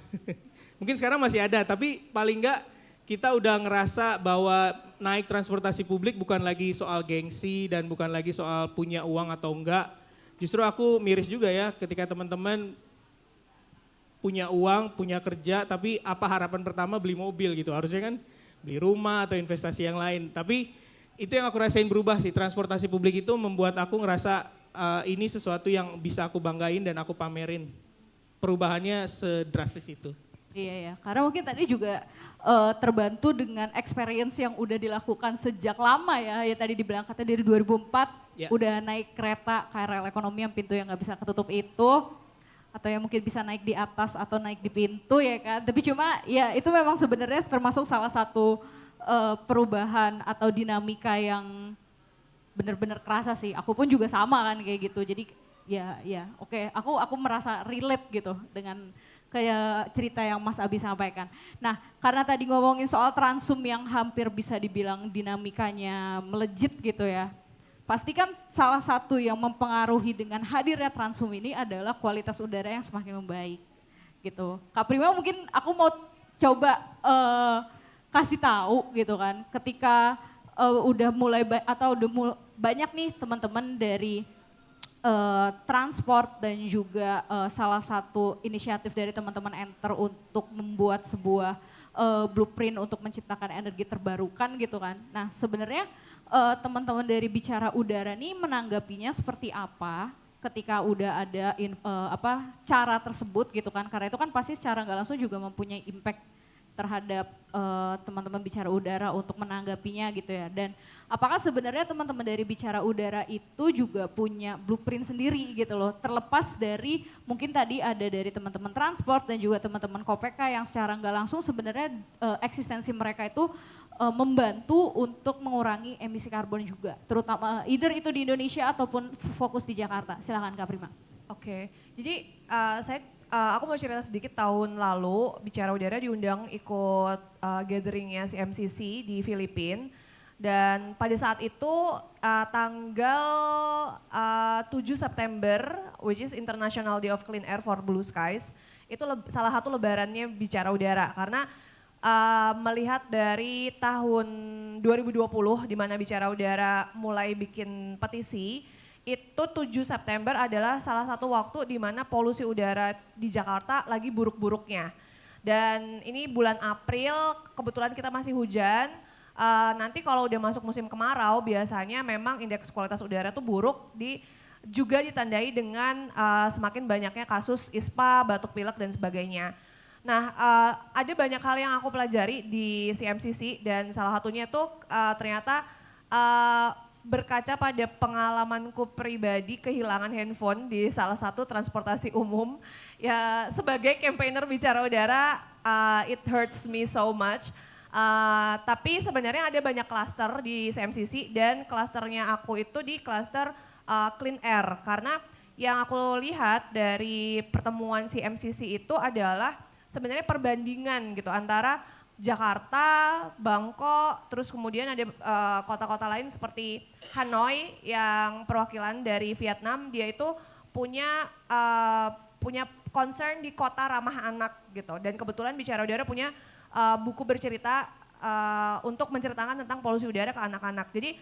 Speaker 7: Mungkin sekarang masih ada, tapi paling enggak kita udah ngerasa bahwa naik transportasi publik bukan lagi soal gengsi dan bukan lagi soal punya uang atau enggak. Justru aku miris juga ya ketika teman-teman punya uang, punya kerja, tapi apa harapan pertama beli mobil gitu. Harusnya kan beli rumah atau investasi yang lain. Tapi itu yang aku rasain berubah sih, transportasi publik itu membuat aku ngerasa ini sesuatu yang bisa aku banggain dan aku pamerin. Perubahannya sedrastis itu.
Speaker 2: Iya ya, karena mungkin tadi juga terbantu dengan experience yang udah dilakukan sejak lama ya. Ya tadi dibilang katanya dari 2004
Speaker 7: Ya.
Speaker 2: udah naik kereta KRL ekonomi yang pintu yang nggak bisa ketutup itu. Atau yang mungkin bisa naik di atas atau naik di pintu ya kan. Tapi cuma ya itu memang sebenarnya termasuk salah satu perubahan atau dinamika yang benar-benar kerasa sih. Aku pun juga sama kan kayak gitu. Jadi ya oke, aku merasa relate gitu dengan kayak cerita yang Mas Abi sampaikan. Nah, karena tadi ngomongin soal Transum yang hampir bisa dibilang dinamikanya melejit gitu ya. Pasti kan salah satu yang mempengaruhi dengan hadirnya Transum ini adalah kualitas udara yang semakin membaik gitu. Kak Prima mungkin aku mau coba kasih tahu gitu kan, ketika udah mulai banyak nih teman-teman dari transport dan juga salah satu inisiatif dari teman-teman Enter untuk membuat sebuah blueprint untuk menciptakan energi terbarukan gitu kan. Nah sebenarnya teman-teman dari Bicara Udara nih menanggapinya seperti apa ketika udah ada cara tersebut gitu kan, karena itu kan pasti secara nggak langsung juga mempunyai impact terhadap teman-teman Bicara Udara untuk menanggapinya gitu ya. Dan apakah sebenarnya teman-teman dari Bicara Udara itu juga punya blueprint sendiri gitu loh, terlepas dari mungkin tadi ada dari teman-teman transport dan juga teman-teman KOPK yang secara nggak langsung sebenarnya eksistensi mereka itu membantu untuk mengurangi emisi karbon juga, terutama either itu di Indonesia ataupun fokus di Jakarta. Silakan Kak Prima.
Speaker 4: Oke, jadi aku mau cerita sedikit. Tahun lalu Bicara Udara diundang ikut gatheringnya CMCC di Filipina. Dan pada saat itu tanggal 7 September, which is International Day of Clean Air for Blue Skies, itu salah satu lebarannya Bicara Udara. Karena melihat dari tahun 2020 di mana Bicara Udara mulai bikin petisi, itu 7 September adalah salah satu waktu di mana polusi udara di Jakarta lagi buruk-buruknya. Dan ini bulan April, kebetulan kita masih hujan, nanti kalau udah masuk musim kemarau biasanya memang indeks kualitas udara tuh buruk, juga ditandai dengan semakin banyaknya kasus ISPA, batuk pilek dan sebagainya. Nah, ada banyak hal yang aku pelajari di CMCC dan salah satunya itu ternyata berkaca pada pengalamanku pribadi kehilangan handphone di salah satu transportasi umum. Ya, sebagai campaigner Bicara Udara, it hurts me so much. Tapi sebenarnya ada banyak klaster di CMCC dan klasternya aku itu di klaster clean air, karena yang aku lihat dari pertemuan CMCC itu adalah sebenarnya perbandingan gitu antara Jakarta, Bangkok, terus kemudian ada kota-kota lain seperti Hanoi yang perwakilan dari Vietnam, dia itu punya concern di kota ramah anak gitu. Dan kebetulan Bicara Udara punya buku bercerita untuk menceritakan tentang polusi udara ke anak-anak. Jadi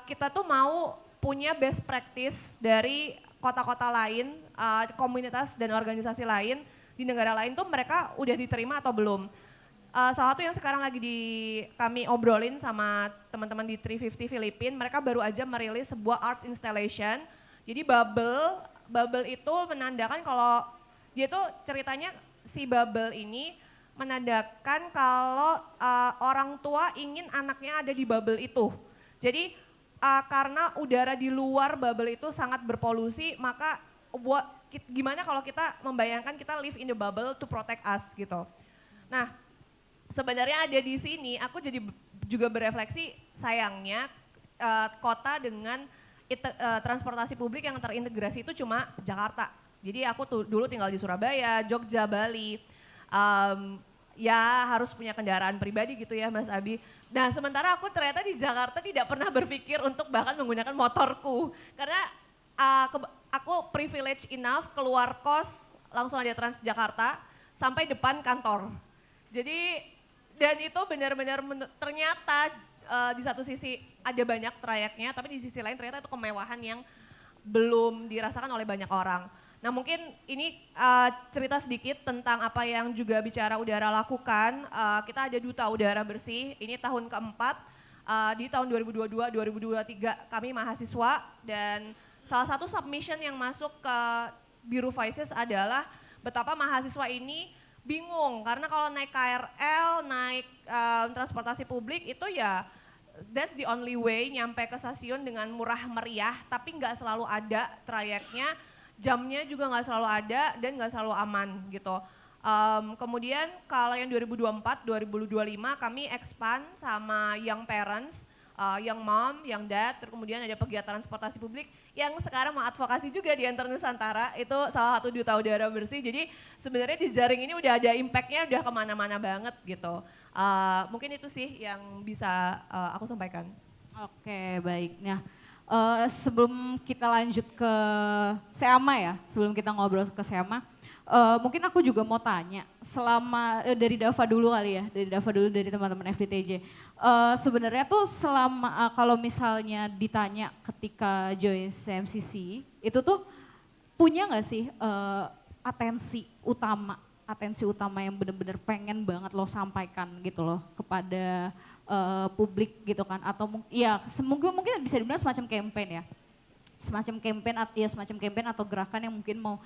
Speaker 4: kita tuh mau punya best practice dari kota-kota lain, komunitas dan organisasi lain di negara lain tuh mereka udah diterima atau belum. Salah satu yang sekarang lagi kami obrolin sama teman-teman di 350 Filipina, mereka baru aja merilis sebuah art installation. Jadi bubble itu menandakan kalau dia tuh ceritanya si bubble ini menandakan kalau orang tua ingin anaknya ada di bubble itu. Jadi karena udara di luar bubble itu sangat berpolusi, maka gimana kalau kita membayangkan kita live in the bubble to protect us gitu. Nah, sebenarnya ada di sini aku jadi juga berefleksi, sayangnya kota dengan transportasi publik yang terintegrasi itu cuma Jakarta. Jadi aku dulu tinggal di Surabaya, Jogja, Bali. Ya harus punya kendaraan pribadi gitu ya Mas Abi. Nah, sementara aku ternyata di Jakarta tidak pernah berpikir untuk bahkan menggunakan motorku. Karena aku privilege enough keluar kos langsung ada Transjakarta sampai depan kantor. Jadi dan itu benar-benar ternyata di satu sisi ada banyak trayeknya, tapi di sisi lain ternyata itu kemewahan yang belum dirasakan oleh banyak orang. Nah, mungkin ini cerita sedikit tentang apa yang juga Bicara Udara lakukan. Kita ada Duta Udara Bersih, ini tahun keempat. Di tahun 2022-2023 kami mahasiswa dan salah satu submission yang masuk ke Biru Voices adalah betapa mahasiswa ini bingung karena kalau naik KRL, naik transportasi publik itu ya that's the only way nyampe ke stasiun dengan murah meriah, tapi nggak selalu ada trayeknya, jamnya juga nggak selalu ada dan nggak selalu aman gitu. Kemudian kalau yang 2024-2025 kami expand sama Young Parents, Young Mom, Young Dad, terus kemudian ada pegiat transportasi publik yang sekarang mengadvokasi juga di Antar Nusantara, itu salah satu Duta Udara Bersih. Jadi sebenarnya di jaring ini udah ada impact-nya udah kemana-mana banget gitu. Mungkin itu sih yang bisa aku sampaikan.
Speaker 2: Oke, baik. Nah, sebelum kita lanjut ke Seama ya, sebelum kita ngobrol ke Seama, mungkin aku juga mau tanya, selama dari Dava dulu kali ya, dari teman-teman FDTJ. Sebenarnya tuh selama kalau misalnya ditanya ketika join CMCC, itu tuh punya nggak sih atensi utama yang benar-benar pengen banget lo sampaikan gitu loh kepada publik gitu kan, atau ya mungkin bisa dibilang semacam campaign ya, semacam campaign atau gerakan yang mungkin mau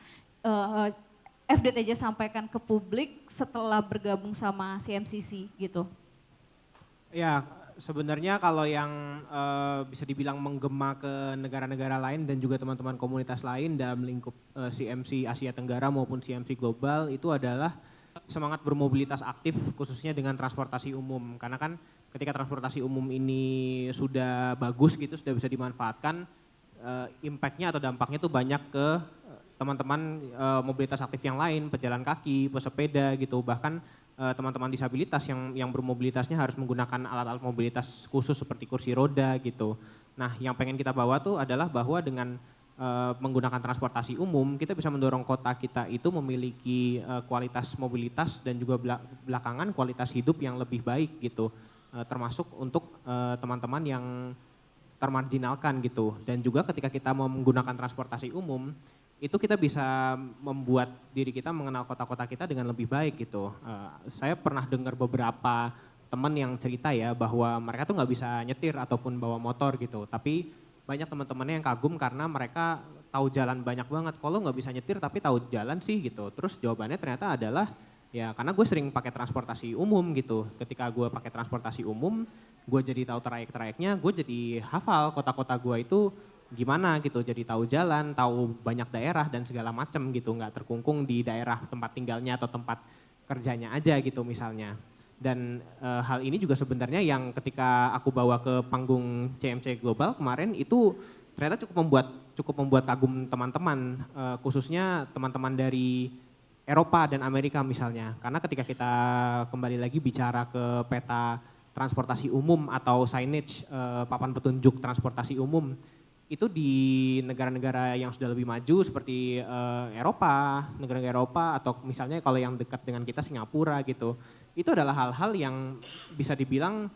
Speaker 2: FDTJ sampaikan ke publik setelah bergabung sama CMCC gitu.
Speaker 3: Ya, sebenarnya kalau yang bisa dibilang menggema ke negara-negara lain dan juga teman-teman komunitas lain dalam lingkup CMC Asia Tenggara maupun CMC Global itu adalah semangat bermobilitas aktif khususnya dengan transportasi umum. Karena kan ketika transportasi umum ini sudah bagus gitu, sudah bisa dimanfaatkan, impact-nya atau dampaknya tuh banyak ke teman-teman mobilitas aktif yang lain, pejalan kaki, pesepeda gitu, bahkan teman-teman disabilitas yang bermobilitasnya harus menggunakan alat-alat mobilitas khusus seperti kursi roda gitu. Nah, yang pengen kita bawa tuh adalah bahwa dengan menggunakan transportasi umum, kita bisa mendorong kota kita itu memiliki kualitas mobilitas dan juga belakangan kualitas hidup yang lebih baik gitu, termasuk untuk teman-teman yang termarginalkan gitu. Dan juga ketika kita mau menggunakan transportasi umum, itu kita bisa membuat diri kita mengenal kota-kota kita dengan lebih baik gitu. Saya pernah dengar beberapa teman yang cerita ya bahwa mereka tuh nggak bisa nyetir ataupun bawa motor gitu, tapi banyak teman-temannya yang kagum karena mereka tahu jalan banyak banget. Kalau nggak bisa nyetir tapi tahu jalan sih gitu. Terus jawabannya ternyata adalah ya karena gue sering pakai transportasi umum gitu. Ketika gue pakai transportasi umum, gue jadi tahu trayek-trayeknya, gue jadi hafal kota-kota gue itu gimana gitu. Jadi tahu jalan, tahu banyak daerah dan segala macam gitu. Nggak terkungkung di daerah tempat tinggalnya atau tempat kerjanya aja gitu misalnya. Dan hal ini juga sebenarnya yang ketika aku bawa ke panggung CMC Global kemarin itu ternyata cukup membuat kagum teman-teman, khususnya teman-teman dari Eropa dan Amerika misalnya. Karena ketika kita kembali lagi bicara ke peta transportasi umum atau signage, papan petunjuk transportasi umum, itu di negara-negara yang sudah lebih maju seperti Eropa, negara-negara Eropa atau misalnya kalau yang dekat dengan kita Singapura gitu. Itu adalah hal-hal yang bisa dibilang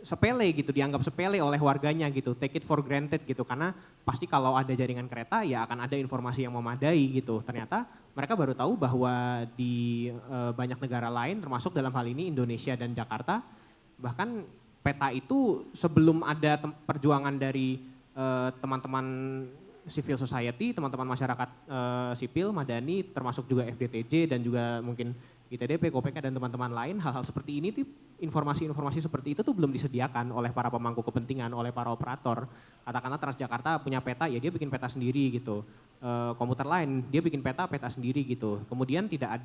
Speaker 3: sepele gitu, dianggap sepele oleh warganya gitu, take it for granted gitu. Karena pasti kalau ada jaringan kereta ya akan ada informasi yang memadai gitu. Ternyata mereka baru tahu bahwa di banyak negara lain termasuk dalam hal ini Indonesia dan Jakarta, bahkan peta itu sebelum ada perjuangan dari teman-teman civil society, teman-teman masyarakat sipil, madani, termasuk juga FDTJ dan juga mungkin ITDP, KOPK dan teman-teman lain, hal-hal seperti ini tuh informasi-informasi seperti itu tuh belum disediakan oleh para pemangku kepentingan, oleh para operator. Katakanlah Transjakarta punya peta, ya dia bikin peta sendiri gitu. Komuter lain, dia bikin peta sendiri gitu. Kemudian tidak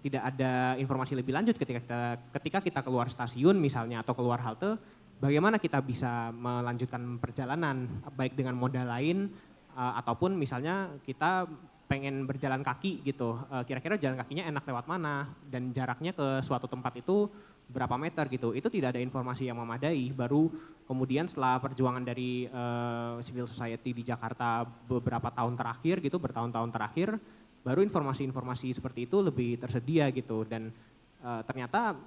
Speaker 3: ada informasi lebih lanjut ketika kita keluar stasiun misalnya atau keluar halte, bagaimana kita bisa melanjutkan perjalanan baik dengan moda lain ataupun misalnya kita pengen berjalan kaki gitu, kira-kira jalan kakinya enak lewat mana dan jaraknya ke suatu tempat itu berapa meter gitu, itu tidak ada informasi yang memadai. Baru kemudian setelah perjuangan dari civil society di Jakarta beberapa tahun terakhir gitu, bertahun-tahun terakhir, baru informasi-informasi seperti itu lebih tersedia gitu. Dan ternyata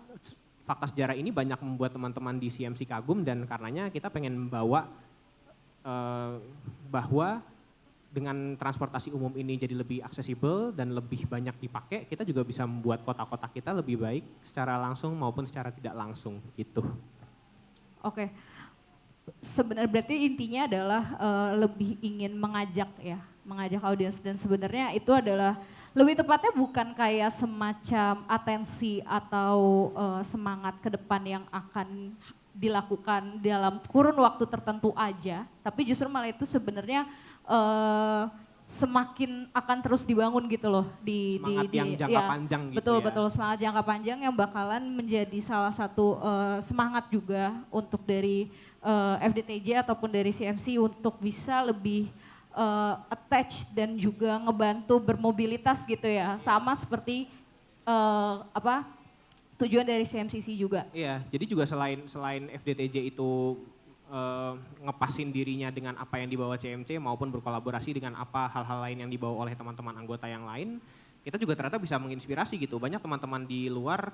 Speaker 3: fakta sejarah ini banyak membuat teman-teman di CMC kagum dan karenanya kita pengen membawa bahwa dengan transportasi umum ini jadi lebih aksesibel dan lebih banyak dipakai, kita juga bisa membuat kota-kota kita lebih baik secara langsung maupun secara tidak langsung gitu.
Speaker 2: Oke, sebenarnya berarti intinya adalah lebih ingin mengajak audiens dan sebenarnya itu adalah lebih tepatnya bukan kayak semacam atensi atau semangat ke depan yang akan dilakukan dalam kurun waktu tertentu aja, tapi justru malah itu sebenarnya semakin akan terus dibangun gitu loh
Speaker 3: semangat yang jangka panjang gitu
Speaker 2: betul,
Speaker 3: ya.
Speaker 2: Betul, semangat jangka panjang yang bakalan menjadi salah satu semangat juga untuk dari FDTJ ataupun dari CMC untuk bisa lebih attach dan juga ngebantu bermobilitas gitu ya, sama seperti tujuan dari CMCC juga.
Speaker 3: Iya, jadi juga selain FDTJ itu ngepasin dirinya dengan apa yang dibawa CMC maupun berkolaborasi dengan apa hal-hal lain yang dibawa oleh teman-teman anggota yang lain, kita juga ternyata bisa menginspirasi gitu. Banyak teman-teman di luar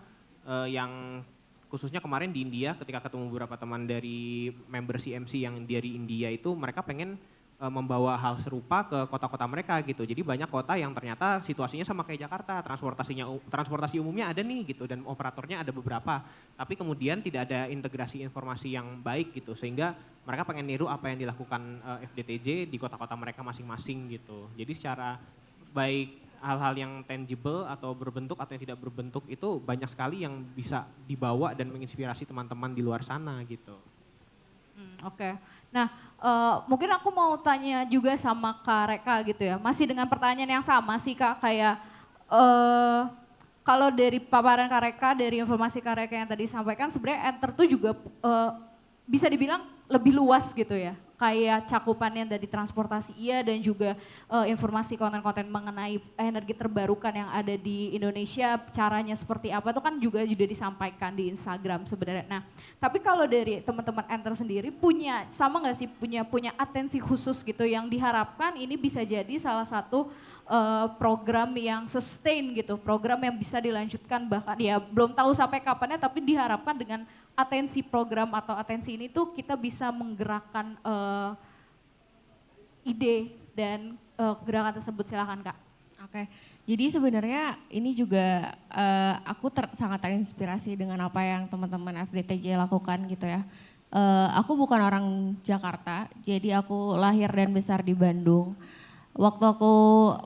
Speaker 3: yang khususnya kemarin di India ketika ketemu beberapa teman dari member CMC yang dari India itu, mereka pengen membawa hal serupa ke kota-kota mereka gitu. Jadi banyak kota yang ternyata situasinya sama kayak Jakarta, transportasi umumnya ada nih gitu dan operatornya ada beberapa, tapi kemudian tidak ada integrasi informasi yang baik gitu, sehingga mereka pengen niru apa yang dilakukan FDTJ di kota-kota mereka masing-masing gitu. Jadi secara baik hal-hal yang tangible atau berbentuk atau yang tidak berbentuk itu banyak sekali yang bisa dibawa dan menginspirasi teman-teman di luar sana gitu.
Speaker 2: Oke. Nah, mungkin aku mau tanya juga sama Kak Reka gitu ya. Masih dengan pertanyaan yang sama sih Kak, kayak kalau dari paparan Kak Reka, dari informasi Kak Reka yang tadi disampaikan, sebenarnya Enter tuh juga bisa dibilang lebih luas gitu ya. kayak cakupannya dari transportasi iya dan juga informasi konten-konten mengenai energi terbarukan yang ada di Indonesia, caranya seperti apa itu kan juga disampaikan di Instagram sebenarnya. Nah, tapi kalau dari teman-teman Enter sendiri punya sama nggak sih punya atensi khusus gitu yang diharapkan ini bisa jadi salah satu program yang sustain gitu, program yang bisa dilanjutkan bahkan ya belum tahu sampai kapannya tapi diharapkan dengan atensi program atau atensi ini tuh kita bisa menggerakkan ide dan gerakan tersebut. Silakan Kak.
Speaker 5: Oke, jadi sebenarnya ini juga aku sangat terinspirasi dengan apa yang teman-teman FDTJ lakukan gitu ya. Aku bukan orang Jakarta, jadi aku lahir dan besar di Bandung. Waktu aku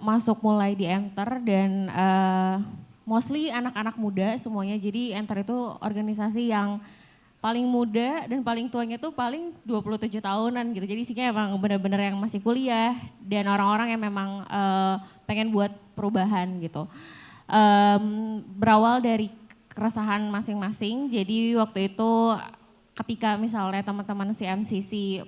Speaker 5: masuk mulai di Enter dan mostly anak-anak muda semuanya, jadi Enter itu organisasi yang paling muda dan paling tuanya tuh paling 27 tahunan gitu. Jadi isinya emang benar-benar yang masih kuliah dan orang-orang yang memang pengen buat perubahan gitu. Berawal dari keresahan masing-masing. Jadi waktu itu ketika misalnya teman-teman CMCC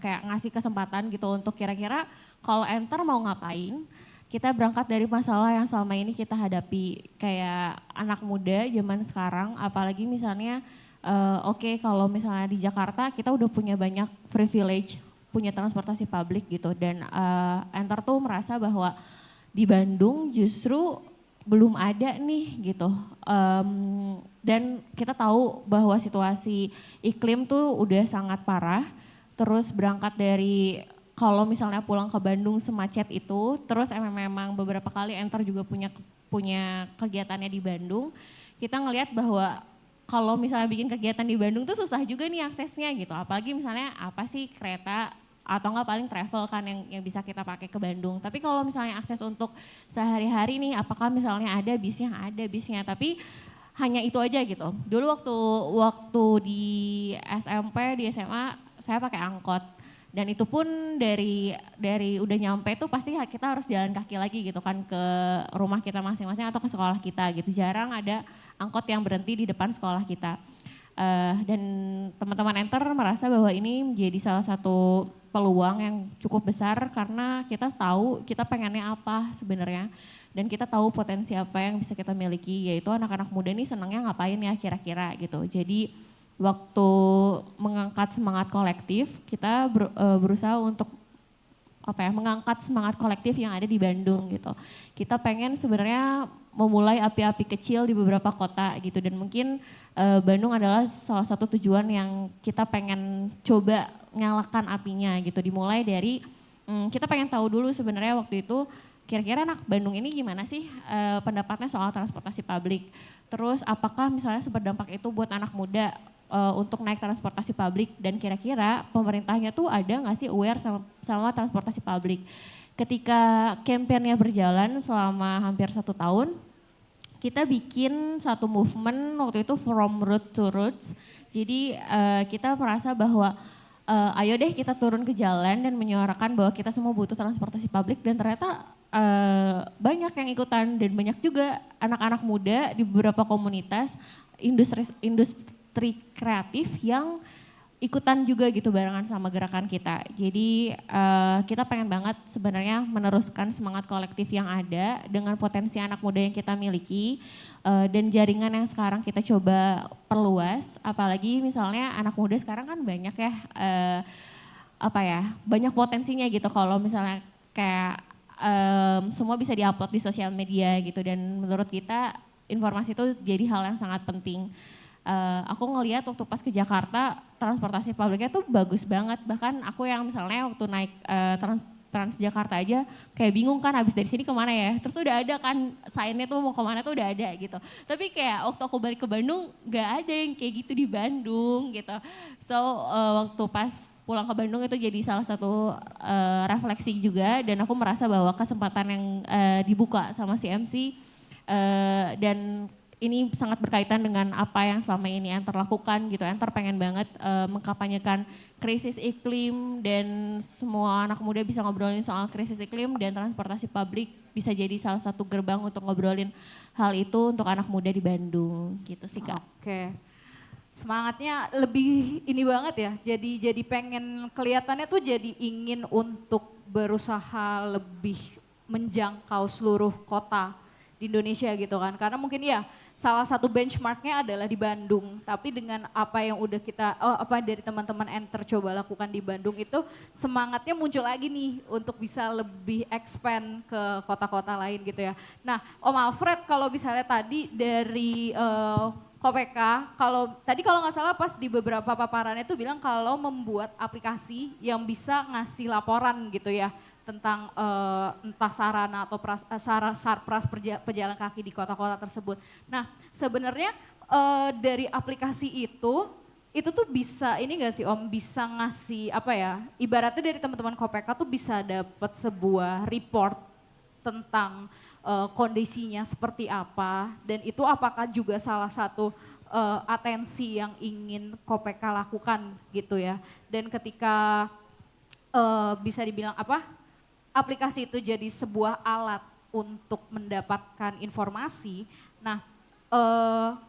Speaker 5: kayak ngasih kesempatan gitu untuk kira-kira kalau Enter mau ngapain, kita berangkat dari masalah yang selama ini kita hadapi kayak anak muda zaman sekarang, apalagi misalnya kalau misalnya di Jakarta kita udah punya banyak privilege, punya transportasi publik gitu dan Enter tuh merasa bahwa di Bandung justru belum ada nih gitu dan kita tahu bahwa situasi iklim tuh udah sangat parah, terus berangkat dari kalau misalnya pulang ke Bandung semacet itu, terus memang beberapa kali Enter juga punya kegiatannya di Bandung, kita ngelihat bahwa kalau misalnya bikin kegiatan di Bandung tuh susah juga nih aksesnya gitu, apalagi misalnya apa sih kereta atau enggak paling travel kan yang bisa kita pakai ke Bandung. Tapi kalau misalnya akses untuk sehari-hari nih, apakah misalnya ada bisnya, tapi hanya itu aja gitu. Dulu waktu di SMP, di SMA saya pakai angkot. Dan itu pun dari udah nyampe tuh pasti kita harus jalan kaki lagi gitu kan ke rumah kita masing-masing atau ke sekolah kita gitu. Jarang ada angkot yang berhenti di depan sekolah kita. Dan teman-teman Enter merasa bahwa ini menjadi salah satu peluang yang cukup besar karena kita tahu kita pengennya apa sebenarnya. Dan kita tahu potensi apa yang bisa kita miliki, yaitu anak-anak muda ini senangnya ngapain ya kira-kira gitu. Jadi waktu mengangkat semangat kolektif, kita berusaha untuk mengangkat semangat kolektif yang ada di Bandung gitu. Kita pengen sebenarnya memulai api-api kecil di beberapa kota gitu dan mungkin Bandung adalah salah satu tujuan yang kita pengen coba nyalakan apinya gitu. Dimulai dari kita pengen tahu dulu sebenarnya waktu itu kira-kira anak Bandung ini gimana sih pendapatnya soal transportasi publik. Terus apakah misalnya berdampak itu buat anak muda untuk naik transportasi publik dan kira-kira pemerintahnya tuh ada nggak sih aware sama transportasi publik. Ketika kampanye berjalan selama hampir 1 tahun, kita bikin satu movement waktu itu from root to roots. Jadi kita merasa bahwa ayo deh kita turun ke jalan dan menyuarakan bahwa kita semua butuh transportasi publik dan ternyata banyak yang ikutan dan banyak juga anak-anak muda di beberapa komunitas industri kreatif yang ikutan juga gitu barengan sama gerakan kita. Jadi kita pengen banget sebenarnya meneruskan semangat kolektif yang ada dengan potensi anak muda yang kita miliki dan jaringan yang sekarang kita coba perluas. Apalagi misalnya anak muda sekarang kan banyak ya banyak potensinya gitu kalau misalnya kayak semua bisa diupload di sosial media gitu dan menurut kita informasi itu jadi hal yang sangat penting. Aku ngelihat waktu pas ke Jakarta transportasi publiknya tuh bagus banget, bahkan aku yang misalnya waktu naik Transjakarta aja kayak bingung kan habis dari sini kemana ya, terus udah ada kan sign-nya tuh mau kemana tuh udah ada gitu, tapi kayak waktu aku balik ke Bandung gak ada yang kayak gitu di Bandung gitu. So waktu pas pulang ke Bandung itu jadi salah satu refleksi juga dan aku merasa bahwa kesempatan yang dibuka sama CMC dan ini sangat berkaitan dengan apa yang selama ini Enter lakukan gitu. Enter pengen banget mengkampanyekan krisis iklim dan semua anak muda bisa ngobrolin soal krisis iklim dan transportasi publik bisa jadi salah satu gerbang untuk ngobrolin hal itu untuk anak muda di Bandung gitu sih Kak.
Speaker 2: Oke. semangatnya lebih ini banget ya. Jadi pengen kelihatannya tuh jadi ingin untuk berusaha lebih menjangkau seluruh kota di Indonesia gitu kan. Karena mungkin ya salah satu benchmarknya adalah di Bandung. Tapi dengan apa yang udah kita, apa dari teman-teman Enter coba lakukan di Bandung itu semangatnya muncul lagi nih untuk bisa lebih expand ke kota-kota lain gitu ya. Nah Om Alfred kalau misalnya tadi dari Kopeka, kalau nggak salah pas di beberapa paparannya itu bilang kalau membuat aplikasi yang bisa ngasih laporan gitu ya tentang entah sarana atau sarpras pejalan kaki di kota-kota tersebut. Nah sebenarnya dari aplikasi itu tuh bisa ini nggak sih Om, bisa ngasih apa ya, ibaratnya dari teman-teman Kopeka tuh bisa dapat sebuah report tentang kondisinya seperti apa, dan itu apakah juga salah satu atensi yang ingin Kopeka lakukan gitu ya. Dan ketika bisa dibilang apa, aplikasi itu jadi sebuah alat untuk mendapatkan informasi, nah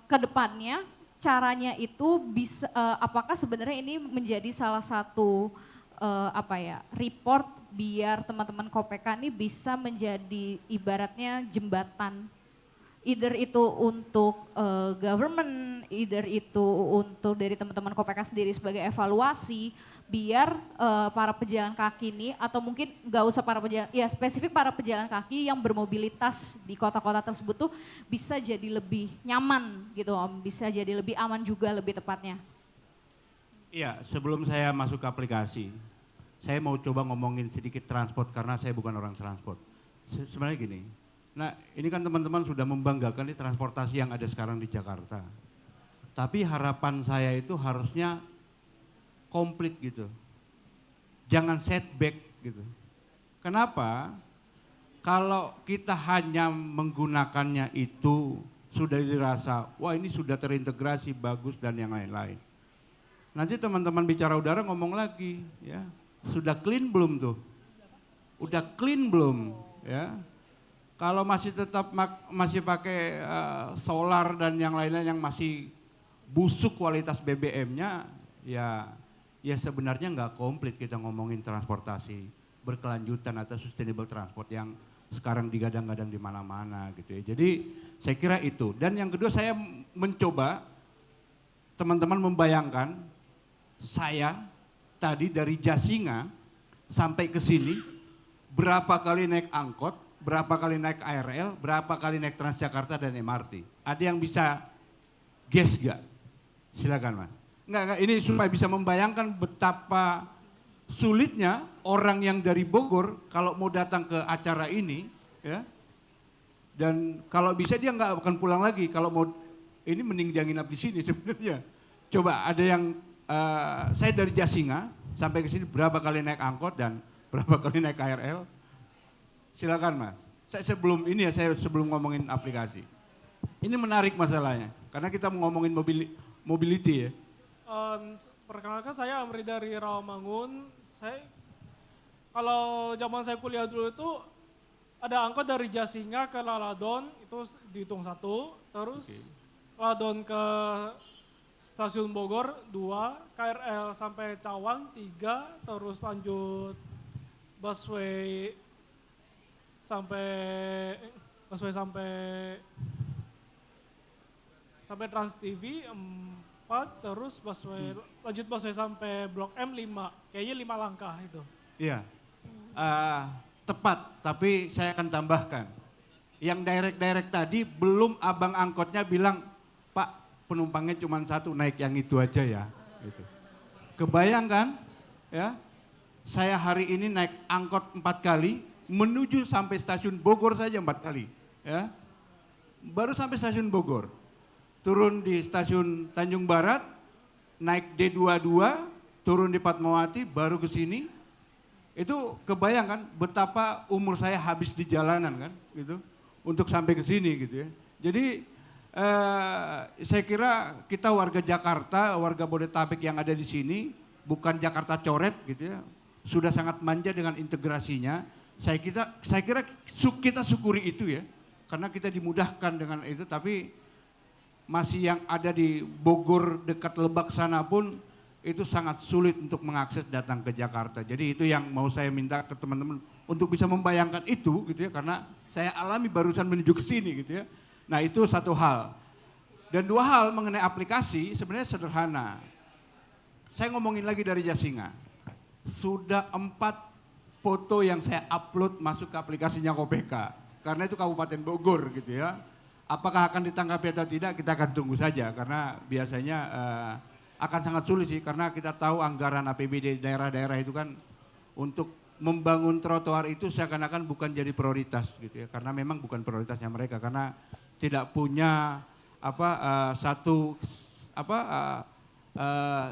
Speaker 2: ke depannya caranya itu bisa apakah sebenarnya ini menjadi salah satu apa ya, report biar teman-teman Kopeka ini bisa menjadi ibaratnya jembatan, either itu untuk government, either itu untuk dari teman-teman Kopeka sendiri sebagai evaluasi, biar para pejalan kaki ini, atau mungkin nggak usah para pejalan, ya spesifik para pejalan kaki yang bermobilitas di kota-kota tersebut tuh bisa jadi lebih nyaman gitu Om, bisa jadi lebih aman juga lebih tepatnya.
Speaker 6: Iya, sebelum saya masuk ke aplikasi, saya mau coba ngomongin sedikit transport karena saya bukan orang transport. Sebenarnya gini, nah ini kan teman-teman sudah membanggakan di transportasi yang ada sekarang di Jakarta. Tapi harapan saya itu harusnya komplit gitu. Jangan setback gitu. Kenapa? Kalau kita hanya menggunakannya itu sudah dirasa, wah ini sudah terintegrasi, bagus dan yang lain-lain. Nanti teman-teman bicara udara ngomong lagi, ya sudah clean belum tuh? Udah clean belum? Ya, kalau masih tetap masih pakai solar dan yang lain-lain yang masih busuk kualitas BBM-nya, ya sebenarnya nggak komplit kita ngomongin transportasi berkelanjutan atau sustainable transport yang sekarang digadang-gadang di mana-mana gitu ya. Jadi saya kira itu. Dan yang kedua saya mencoba teman-teman membayangkan saya tadi dari Jasinga sampai ke sini berapa kali naik angkot, berapa kali naik KRL, berapa kali naik Transjakarta dan MRT. Ada yang bisa guess gak? Silakan Mas. Enggak, ini supaya bisa membayangkan betapa sulitnya orang yang dari Bogor kalau mau datang ke acara ini, ya. Dan kalau bisa dia nggak akan pulang lagi. Kalau mau ini mending dia nginap di sini sebenarnya. Coba ada yang saya dari Jasinga sampai ke sini berapa kali naik angkot dan berapa kali naik KRL? Silakan Mas. Saya sebelum ngomongin aplikasi. Ini menarik masalahnya karena kita mau ngomongin mobility ya.
Speaker 8: Perkenalkan saya Amri dari Rawamangun. Kalau zaman saya kuliah dulu itu ada angkot dari Jasinga ke Laladon itu dihitung 1, terus Laladon ke Stasiun Bogor 2, KRL sampai Cawang 3, terus lanjut busway sampai Trans TV 4, terus lanjut busway sampai Blok M 5, kayaknya 5 langkah itu.
Speaker 6: Iya, tepat, tapi saya akan tambahkan. Yang direct tadi belum abang angkotnya bilang, Pak penumpangnya cuma 1, naik yang itu aja ya. Gitu. Kebayang kan, ya, saya hari ini naik angkot 4 kali, menuju sampai stasiun Bogor saja 4 kali. Ya. Baru sampai stasiun Bogor. Turun di stasiun Tanjung Barat, naik D22, turun di Fatmawati, baru ke sini. Itu kebayang kan betapa umur saya habis di jalanan kan, gitu, untuk sampai ke sini gitu ya. Jadi saya kira kita warga Jakarta, warga Bodetabek yang ada di sini, bukan Jakarta coret gitu ya, sudah sangat manja dengan integrasinya. Saya kira kita syukuri itu ya, karena kita dimudahkan dengan itu, tapi masih yang ada di Bogor dekat Lebak sana pun itu sangat sulit untuk mengakses datang ke Jakarta. Jadi itu yang mau saya minta ke teman-teman untuk bisa membayangkan itu gitu ya, karena saya alami barusan menuju ke sini gitu ya. Nah itu satu hal. Dan dua hal mengenai aplikasi sebenarnya sederhana. Saya ngomongin lagi dari Jasinga. Sudah 4 foto yang saya upload masuk ke aplikasinya Kopeka. Karena itu Kabupaten Bogor gitu ya. Apakah akan ditanggapi atau tidak kita akan tunggu saja. Karena biasanya akan sangat sulit sih. Karena kita tahu anggaran APBD daerah-daerah itu kan untuk membangun trotoar itu seakan-akan bukan jadi prioritas gitu ya. Karena memang bukan prioritasnya mereka. Karena tidak punya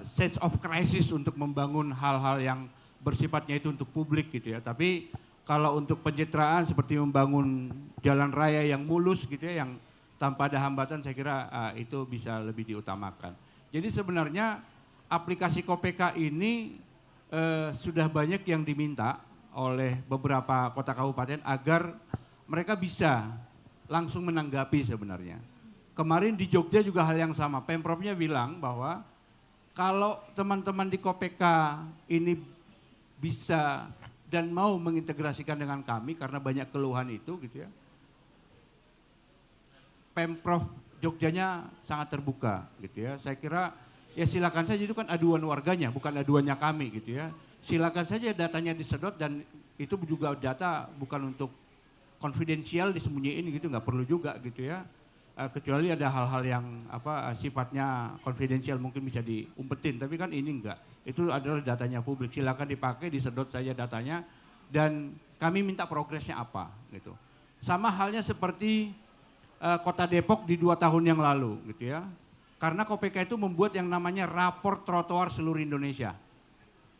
Speaker 6: sense of crisis untuk membangun hal-hal yang bersifatnya itu untuk publik gitu ya. Tapi kalau untuk pencitraan seperti membangun jalan raya yang mulus gitu ya, yang tanpa ada hambatan, saya kira itu bisa lebih diutamakan. Jadi sebenarnya aplikasi Kopeka ini sudah banyak yang diminta oleh beberapa kota kabupaten agar mereka bisa langsung menanggapi sebenarnya. Kemarin di Jogja juga hal yang sama, Pemprovnya bilang bahwa kalau teman-teman di Kopeka ini bisa dan mau mengintegrasikan dengan kami karena banyak keluhan itu gitu ya. Pemprov Jogjanya sangat terbuka gitu ya. Saya kira ya silakan saja, itu kan aduan warganya bukan aduannya kami gitu ya. Silakan saja datanya disedot dan itu juga data bukan untuk konfidensial disembunyiin gitu, nggak perlu juga gitu ya. Kecuali ada hal-hal yang sifatnya konfidensial mungkin bisa diumpetin, tapi kan ini enggak. Itu adalah datanya publik, silakan dipakai, disedot saja datanya dan kami minta progresnya apa gitu. Sama halnya seperti Kota Depok di 2 tahun yang lalu gitu ya. Karena Kopeka itu membuat yang namanya rapor trotoar seluruh Indonesia.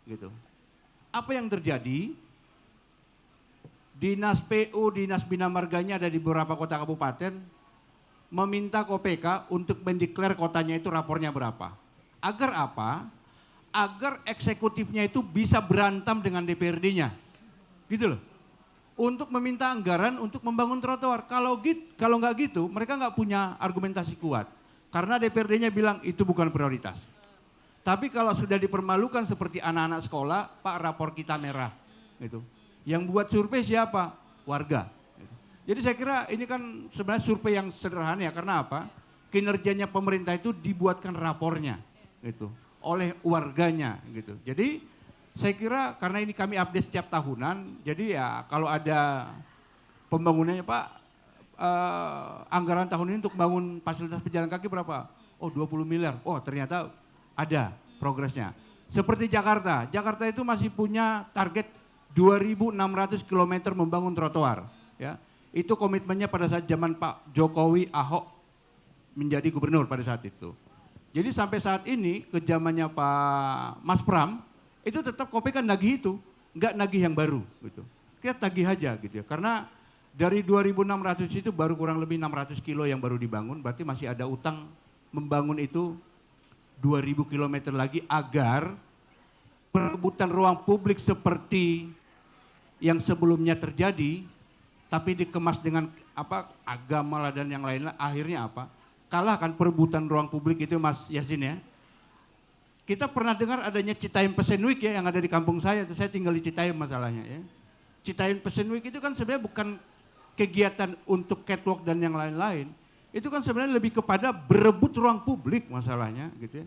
Speaker 6: Gitu. Apa yang terjadi? Dinas PU, Dinas Bina Marganya ada di beberapa kota kabupaten meminta Kopeka untuk mendeklar kotanya itu rapornya berapa. Agar apa? Agar eksekutifnya itu bisa berantem dengan DPRD-nya. Gitu loh. Untuk meminta anggaran untuk membangun trotoar. Kalau nggak gitu, mereka nggak punya argumentasi kuat. Karena DPRD-nya bilang itu bukan prioritas. Tapi kalau sudah dipermalukan seperti anak-anak sekolah, Pak rapor kita merah. Gitu. Yang buat survei siapa? Warga. Jadi saya kira ini kan sebenarnya survei yang sederhana ya, karena apa? Kinerjanya pemerintah itu dibuatkan rapornya gitu oleh warganya gitu. Jadi saya kira karena ini kami update setiap tahunan, jadi ya kalau ada pembangunannya Pak, anggaran tahun ini untuk bangun fasilitas pejalan kaki berapa? Oh 20 miliar, oh ternyata ada progresnya. Seperti Jakarta, Jakarta itu masih punya target 2.600 km membangun trotoar ya. Itu komitmennya pada saat zaman Pak Jokowi Ahok menjadi gubernur pada saat itu. Jadi sampai saat ini ke zamannya Pak Mas Pram itu tetap Kopeka nagih itu, nggak nagih yang baru gitu. Kita tagih aja gitu ya. Karena dari 2.600 itu baru kurang lebih 600 kilo yang baru dibangun, berarti masih ada utang membangun itu 2.000 km lagi agar perebutan ruang publik seperti yang sebelumnya terjadi tapi dikemas dengan agama lah dan yang lain, akhirnya apa? Kalah kan perebutan ruang publik itu Mas Yasin ya. Kita pernah dengar adanya Citayam Fashion Week ya yang ada di kampung saya tinggal di Citayam masalahnya ya. Citayam Fashion Week itu kan sebenarnya bukan kegiatan untuk catwalk dan yang lain-lain. Itu kan sebenarnya lebih kepada berebut ruang publik masalahnya gitu ya.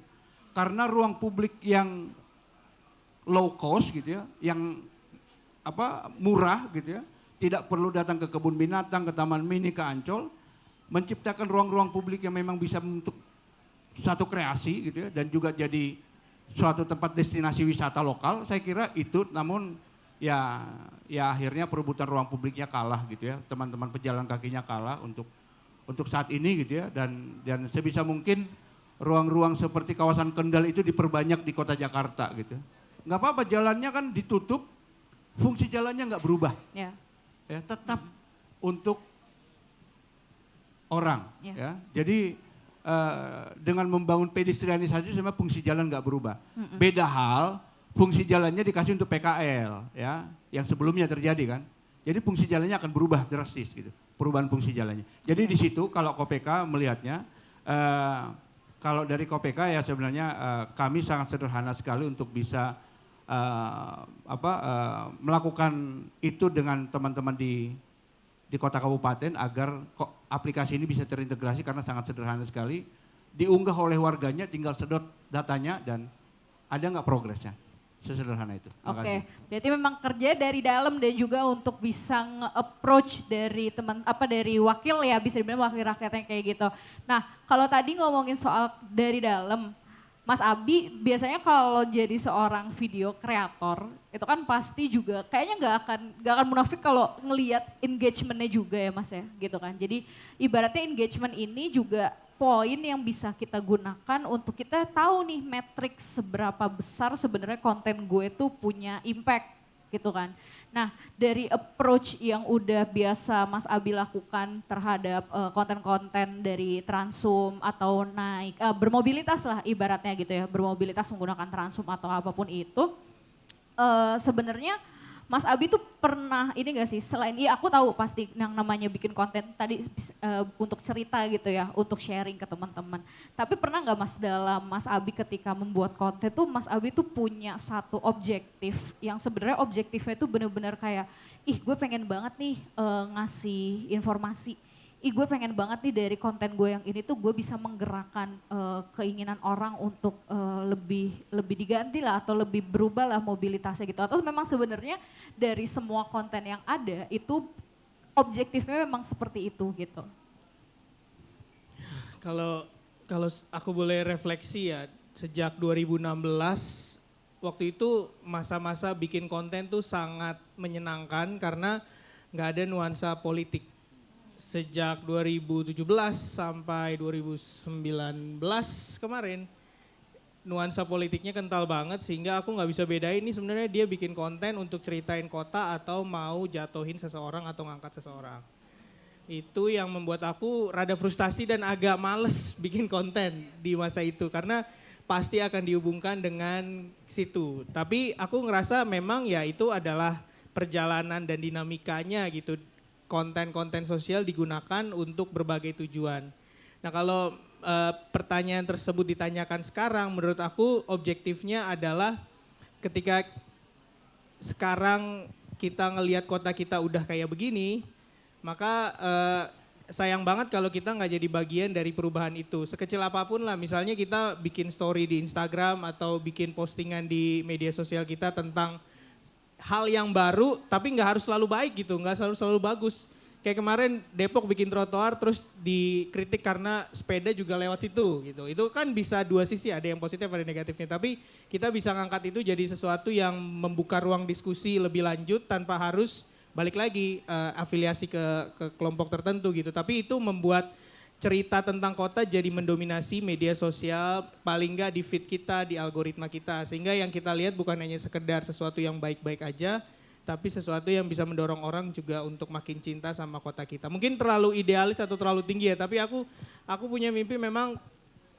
Speaker 6: Karena ruang publik yang low cost gitu ya, yang murah gitu ya. Tidak perlu datang ke kebun binatang, ke taman mini, ke Ancol, menciptakan ruang-ruang publik yang memang bisa untuk satu kreasi gitu ya, dan juga jadi suatu tempat destinasi wisata lokal. Saya kira itu, namun ya akhirnya perebutan ruang publiknya kalah gitu ya, teman-teman pejalan kakinya kalah untuk saat ini gitu ya, dan sebisa mungkin ruang-ruang seperti kawasan Kendal itu diperbanyak di kota Jakarta gitu. Nggak apa-apa, jalannya kan ditutup, fungsi jalannya nggak berubah.
Speaker 2: Ya.
Speaker 6: Ya, tetap untuk orang ya. Jadi dengan membangun pedestrianisasi sebenarnya fungsi jalan nggak berubah. Beda hal fungsi jalannya dikasih untuk PKL ya, yang sebelumnya terjadi kan. Jadi fungsi jalannya akan berubah drastis gitu, perubahan fungsi jalannya. Jadi di situ kalau Kopeka melihatnya Kalau dari KPK ya sebenarnya kami sangat sederhana sekali untuk bisa melakukan itu dengan teman-teman di kota kabupaten agar aplikasi ini bisa terintegrasi karena sangat sederhana sekali. Diunggah oleh warganya, tinggal sedot datanya dan ada nggak progresnya. Sesederhana itu.
Speaker 2: Oke, berarti memang kerja dari dalam dan juga untuk bisa nge-approach dari dari wakil ya, bisa dibilang wakil rakyatnya kayak gitu. Nah, kalau tadi ngomongin soal dari dalam, Mas Abi biasanya kalau jadi seorang video kreator itu kan pasti juga kayaknya nggak akan munafik kalau ngelihat engagementnya juga ya Mas ya, gitu kan. Jadi ibaratnya engagement ini juga poin yang bisa kita gunakan untuk kita tahu nih metrik seberapa besar sebenarnya konten gue tuh punya impact gitu kan. Nah dari approach yang udah biasa Mas Abi lakukan terhadap konten-konten dari Transum atau naik bermobilitas lah ibaratnya gitu ya, bermobilitas menggunakan Transum atau apapun itu, sebenarnya Mas Abi tuh pernah ini gak sih, selain aku tahu pasti yang namanya bikin konten tadi untuk cerita gitu ya, untuk sharing ke teman-teman. Tapi pernah nggak Mas dalam Mas Abi ketika membuat konten tuh Mas Abi tuh punya satu objektif yang sebenarnya objektifnya tuh bener-bener kayak, ih gue pengen banget nih ngasih informasi. Gue pengen banget nih dari konten gue yang ini tuh gue bisa menggerakkan keinginan orang untuk lebih diganti lah atau lebih berubah lah mobilitasnya gitu. Atau memang sebenarnya dari semua konten yang ada itu objektifnya memang seperti itu gitu.
Speaker 7: Kalau aku boleh refleksi ya, sejak 2016 waktu itu masa-masa bikin konten tuh sangat menyenangkan karena nggak ada nuansa politik. Sejak 2017 sampai 2019 kemarin nuansa politiknya kental banget sehingga aku nggak bisa bedain ini sebenarnya dia bikin konten untuk ceritain kota atau mau jatuhin seseorang atau ngangkat seseorang. Itu yang membuat aku rada frustasi dan agak males bikin konten di masa itu karena pasti akan dihubungkan dengan situ. Tapi aku ngerasa memang ya itu adalah perjalanan dan dinamikanya gitu. Konten-konten sosial digunakan untuk berbagai tujuan. Nah kalau pertanyaan tersebut ditanyakan sekarang, menurut aku objektifnya adalah ketika sekarang kita ngelihat kota kita udah kayak begini, maka sayang banget kalau kita nggak jadi bagian dari perubahan itu. Sekecil apapun lah, misalnya kita bikin story di Instagram atau bikin postingan di media sosial kita tentang hal yang baru tapi nggak harus selalu baik gitu, nggak selalu bagus. Kayak kemarin Depok bikin trotoar terus dikritik karena sepeda juga lewat situ gitu. Itu kan bisa dua sisi, ada yang positif ada yang negatifnya. Tapi kita bisa ngangkat itu jadi sesuatu yang membuka ruang diskusi lebih lanjut tanpa harus balik lagi afiliasi ke kelompok tertentu gitu. Tapi itu membuat cerita tentang kota jadi mendominasi media sosial, paling nggak di feed kita, di algoritma kita. Sehingga yang kita lihat bukan hanya sekedar sesuatu yang baik-baik aja, tapi sesuatu yang bisa mendorong orang juga untuk makin cinta sama kota kita. Mungkin terlalu idealis atau terlalu tinggi ya, tapi aku punya mimpi memang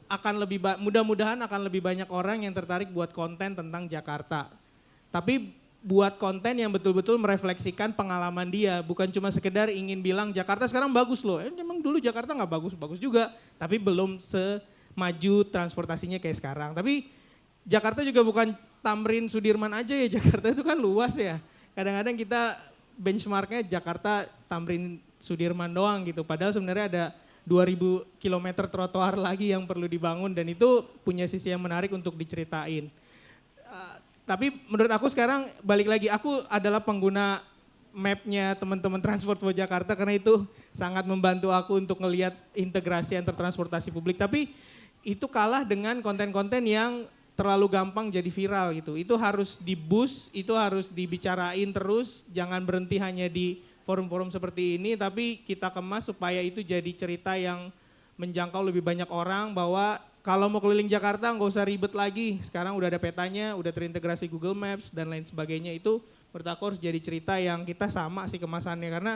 Speaker 7: akan mudah-mudahan akan lebih banyak orang yang tertarik buat konten tentang Jakarta. Tapi buat konten yang betul-betul merefleksikan pengalaman dia, bukan cuma sekedar ingin bilang Jakarta sekarang bagus loh. Memang dulu Jakarta nggak bagus juga, tapi belum semaju transportasinya kayak sekarang. Tapi Jakarta juga bukan Tamrin Sudirman aja ya, Jakarta itu kan luas ya. Kadang-kadang kita benchmarknya Jakarta Tamrin Sudirman doang gitu, padahal sebenarnya ada 2000 km trotoar lagi yang perlu dibangun dan itu punya sisi yang menarik untuk diceritain. Tapi menurut aku sekarang balik lagi, aku adalah pengguna mapnya teman-teman Transport for Jakarta karena itu sangat membantu aku untuk ngelihat integrasi antar transportasi publik. Tapi itu kalah dengan konten-konten yang terlalu gampang jadi viral gitu. Itu harus di-boost, itu harus dibicarain terus, jangan berhenti hanya di forum-forum seperti ini, tapi kita kemas supaya itu jadi cerita yang menjangkau lebih banyak orang bahwa kalau mau keliling Jakarta nggak usah ribet lagi, sekarang udah ada petanya, udah terintegrasi Google Maps dan lain sebagainya. Itu menurut aku harus jadi cerita yang kita sama sih kemasannya karena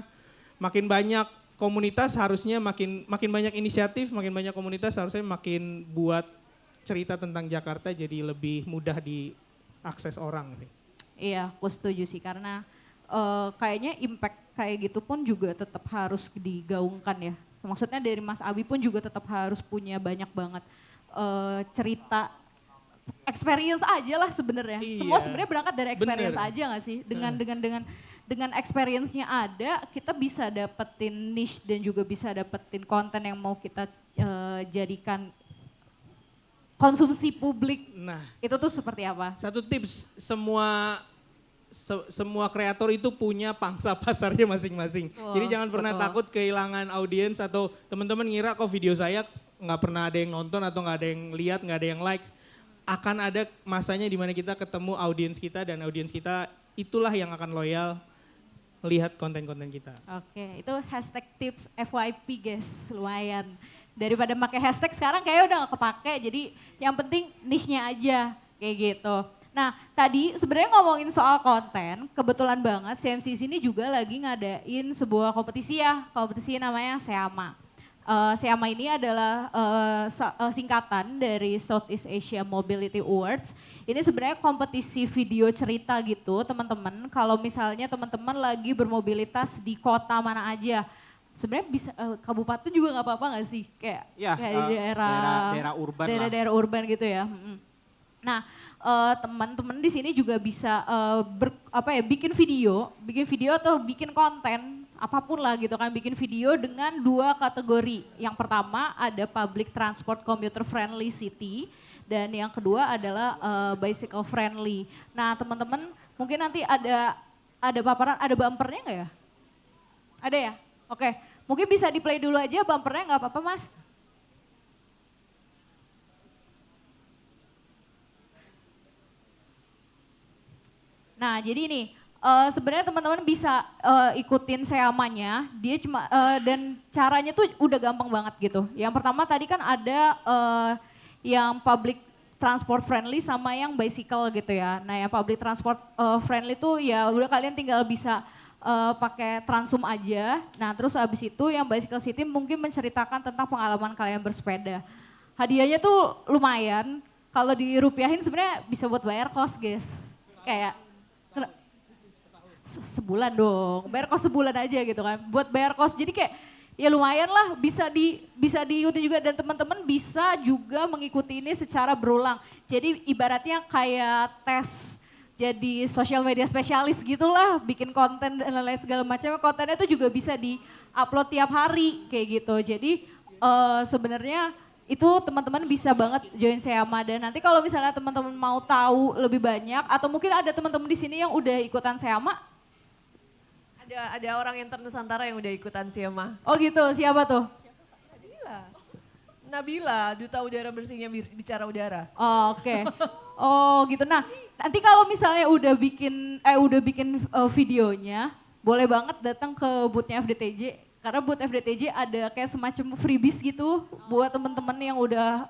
Speaker 7: makin banyak komunitas harusnya makin banyak inisiatif, makin banyak komunitas harusnya makin buat cerita tentang Jakarta jadi lebih mudah diakses orang sih.
Speaker 2: Iya, aku setuju sih karena kayaknya impact kayak gitu pun juga tetap harus digaungkan ya. Maksudnya dari Mas Abi pun juga tetap harus punya banyak banget cerita, experience aja lah sebenarnya.
Speaker 7: Iya.
Speaker 2: Semua sebenarnya berangkat dari experience
Speaker 7: Bener.
Speaker 2: aja nggak sih? Dengan experience-nya ada, kita bisa dapetin niche dan juga bisa dapetin konten yang mau kita jadikan konsumsi publik.
Speaker 7: Nah,
Speaker 2: Itu tuh seperti apa?
Speaker 7: satu tips, semua kreator itu punya pangsa pasarnya masing-masing. Jadi jangan pernah
Speaker 2: betul.
Speaker 7: takut kehilangan audiens atau teman-teman ngira kok video saya nggak pernah ada yang nonton atau nggak ada yang lihat, nggak ada yang likes. Akan ada masanya di mana kita ketemu audiens kita dan audiens kita itulah yang akan loyal lihat konten-konten kita.
Speaker 2: Oke, itu hashtag tips FYP guys, lumayan. Daripada pakai hashtag sekarang kayak udah gak kepake, jadi yang penting niche-nya aja, kayak gitu. Nah, tadi sebenarnya ngomongin soal konten, kebetulan banget CMC sini juga lagi ngadain sebuah kompetisi ya, kompetisi namanya SEAMA. SEAMA ini adalah singkatan dari Southeast Asia Mobility Awards. Ini sebenarnya kompetisi video cerita gitu, teman-teman. Kalau misalnya teman-teman lagi bermobilitas di kota mana aja, sebenarnya bisa kabupaten juga nggak apa-apa nggak sih? Kayak,
Speaker 3: Ya,
Speaker 2: kayak
Speaker 3: daerah urban lah.
Speaker 2: daerah-daerah urban gitu ya. Nah, teman-teman di sini juga bisa bikin video atau bikin konten apapun lah gitu kan, bikin video dengan 2 kategori. Yang pertama ada public transport commuter friendly city dan yang kedua adalah bicycle friendly. Nah, teman-teman mungkin nanti ada paparan, ada bumpernya nggak ya? Ada ya? Oke, mungkin bisa di play dulu aja bumpernya, nggak apa-apa Mas? Nah, jadi nih sebenarnya teman-teman bisa ikutin SEAMA-nya. Dia cuma dan caranya tuh udah gampang banget gitu. Yang pertama tadi kan ada yang public transport friendly sama yang bicycle gitu ya. Nah, yang public transport friendly tuh ya udah kalian tinggal bisa pakai Transum aja. Nah, terus habis itu yang bicycle city mungkin menceritakan tentang pengalaman kalian bersepeda. Hadiahnya tuh lumayan. Kalau dirupiahin sebenarnya bisa buat bayar kos, guys. Kayak sebulan dong, bayar kos sebulan aja gitu kan, buat bayar kos. Jadi kayak ya lumayan lah, bisa diikuti juga dan teman-teman bisa juga mengikuti ini secara berulang. Jadi ibaratnya kayak tes jadi sosial media spesialis gitulah, bikin konten dan lain-lain segala macam. Kontennya itu juga bisa di-upload tiap hari kayak gitu. Jadi sebenarnya itu teman-teman bisa banget join SEAMA. Dan nanti kalau misalnya teman-teman mau tahu lebih banyak atau mungkin ada teman-teman di sini yang udah ikutan SEAMA.
Speaker 4: Ada orang intern Nusantara yang udah ikutan SEAMA.
Speaker 2: Oh gitu, siapa tuh?
Speaker 4: Nabila, Duta Udara Bersihnya Bicara Udara.
Speaker 2: Oh, oke. Oh gitu. Nah, nanti kalau misalnya udah bikin videonya, boleh banget datang ke boothnya FDTJ. Karena booth FDTJ ada kayak semacam freebies gitu buat teman-teman yang udah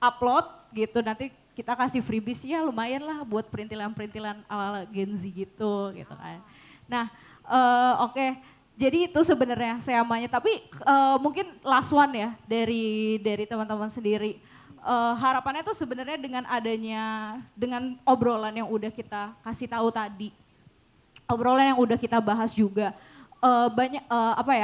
Speaker 2: upload gitu. Nanti kita kasih freebies ya lumayan lah buat perintilan-perintilan ala Gen Z gitu kan. Nah, oke. Jadi itu sebenarnya SEAMA-nya. Tapi mungkin last one ya dari teman-teman sendiri. Harapannya tuh sebenarnya dengan obrolan yang udah kita kasih tahu tadi, obrolan yang udah kita bahas juga,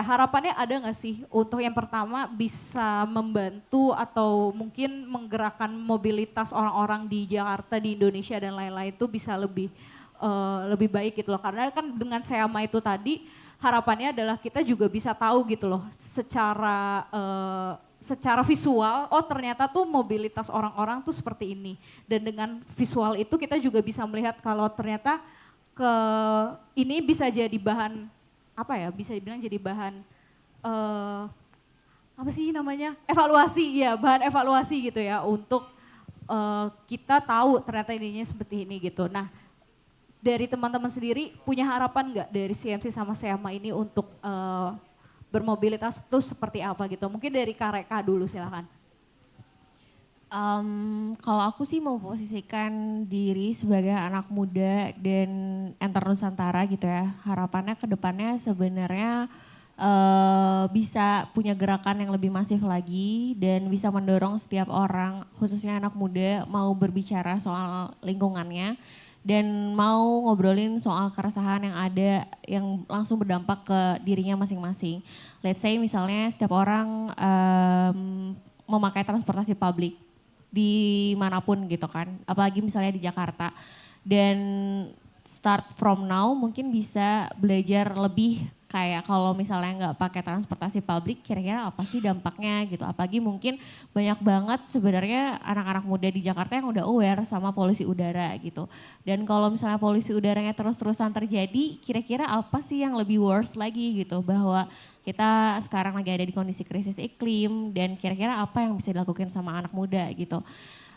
Speaker 2: harapannya ada nggak sih untuk yang pertama bisa membantu atau mungkin menggerakkan mobilitas orang-orang di Jakarta, di Indonesia dan lain-lain itu bisa lebih baik gitu loh. Karena kan dengan SEAMA itu tadi harapannya adalah kita juga bisa tahu gitu loh secara visual, oh ternyata tuh mobilitas orang-orang tuh seperti ini. Dan dengan visual itu kita juga bisa melihat kalau ternyata ini bisa jadi bahan bisa dibilang jadi bahan evaluasi ya, bahan evaluasi gitu ya untuk kita tahu ternyata ininya seperti ini gitu. Nah, dari teman-teman sendiri punya harapan nggak dari CMC sama SEAMA ini untuk bermobilitas itu seperti apa gitu? Mungkin dari Kak Reka dulu silakan.
Speaker 5: Kalau aku sih mau posisikan diri sebagai anak muda dan enter Nusantara gitu ya. Harapannya ke depannya sebenarnya bisa punya gerakan yang lebih masif lagi dan bisa mendorong setiap orang, khususnya anak muda, mau berbicara soal lingkungannya dan mau ngobrolin soal keresahan yang ada yang langsung berdampak ke dirinya masing-masing. Let's say misalnya setiap orang memakai transportasi publik dimanapun gitu kan, apalagi misalnya di Jakarta. Dan start from now mungkin bisa belajar lebih kayak kalau misalnya nggak pakai transportasi publik kira-kira apa sih dampaknya gitu. Apalagi mungkin banyak banget sebenarnya anak-anak muda di Jakarta yang udah aware sama polusi udara gitu. Dan kalau misalnya polusi udaranya terus-terusan terjadi, kira-kira apa sih yang lebih worse lagi gitu, bahwa kita sekarang lagi ada di kondisi krisis iklim dan kira-kira apa yang bisa dilakukan sama anak muda gitu.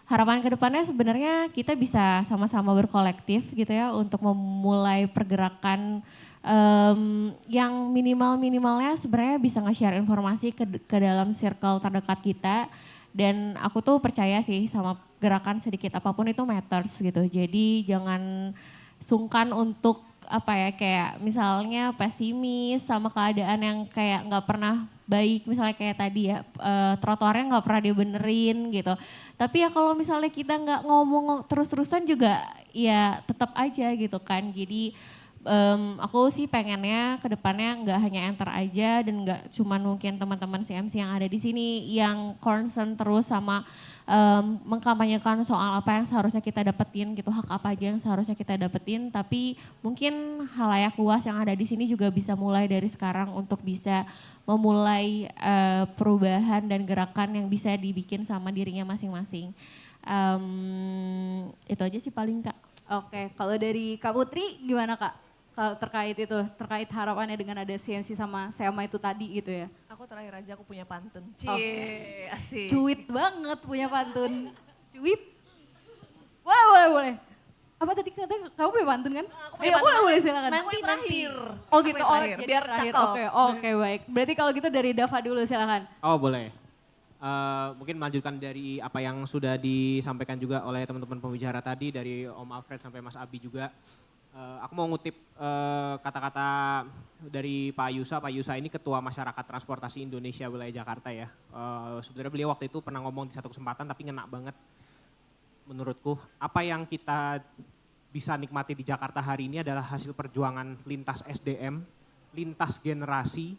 Speaker 5: Harapan kedepannya sebenarnya kita bisa sama-sama berkolektif gitu ya untuk memulai pergerakan yang minimalnya sebenarnya bisa nge-share informasi ke dalam circle terdekat kita. Dan aku tuh percaya sih sama gerakan sedikit apapun itu matters gitu. Jadi jangan sungkan untuk apa ya, kayak misalnya pesimis sama keadaan yang kayak nggak pernah baik, misalnya kayak tadi ya trotoarnya nggak pernah dibenerin gitu. Tapi ya kalau misalnya kita nggak ngomong terus-terusan juga ya tetap aja gitu kan. Jadi aku sih pengennya ke depannya nggak hanya enter aja dan nggak cuman mungkin teman-teman CMC yang ada di sini yang concern terus sama mengkampanyekan soal apa yang seharusnya kita dapetin gitu, hak apa aja yang seharusnya kita dapetin, tapi mungkin halayak luas yang ada di sini juga bisa mulai dari sekarang untuk bisa memulai perubahan dan gerakan yang bisa dibikin sama dirinya masing-masing. Itu aja sih paling Kak.
Speaker 2: Oke, kalau dari Kak Putri gimana Kak? Kalau terkait itu, terkait harapannya dengan ada CMC sama SEMA itu tadi gitu ya.
Speaker 4: Aku terakhir aja aku punya pantun.
Speaker 2: Oh,
Speaker 4: Asik.
Speaker 2: cuit banget punya pantun. Cuit. Boleh. Apa tadi katanya kamu punya pantun kan?
Speaker 4: Aku punya
Speaker 2: Iya,
Speaker 4: pantun.
Speaker 2: boleh silakan.
Speaker 4: Nanti.
Speaker 2: Oh gitu, oh
Speaker 4: Terakhir,
Speaker 2: jadi
Speaker 4: biar
Speaker 2: terakhir.
Speaker 4: cakep.
Speaker 2: Oke, baik. Berarti kalau gitu dari Dava dulu silakan.
Speaker 3: Oh boleh. Mungkin melanjutkan dari apa yang sudah disampaikan juga oleh teman-teman pembicara tadi, dari Om Alfred sampai Mas Abi juga. Aku mau ngutip kata-kata dari Pak Yusa. Pak Yusa ini Ketua Masyarakat Transportasi Indonesia Wilayah Jakarta ya. Sebenarnya beliau waktu itu pernah ngomong di satu kesempatan tapi ngena banget menurutku. Apa yang kita bisa nikmati di Jakarta hari ini adalah hasil perjuangan lintas SDM, lintas generasi,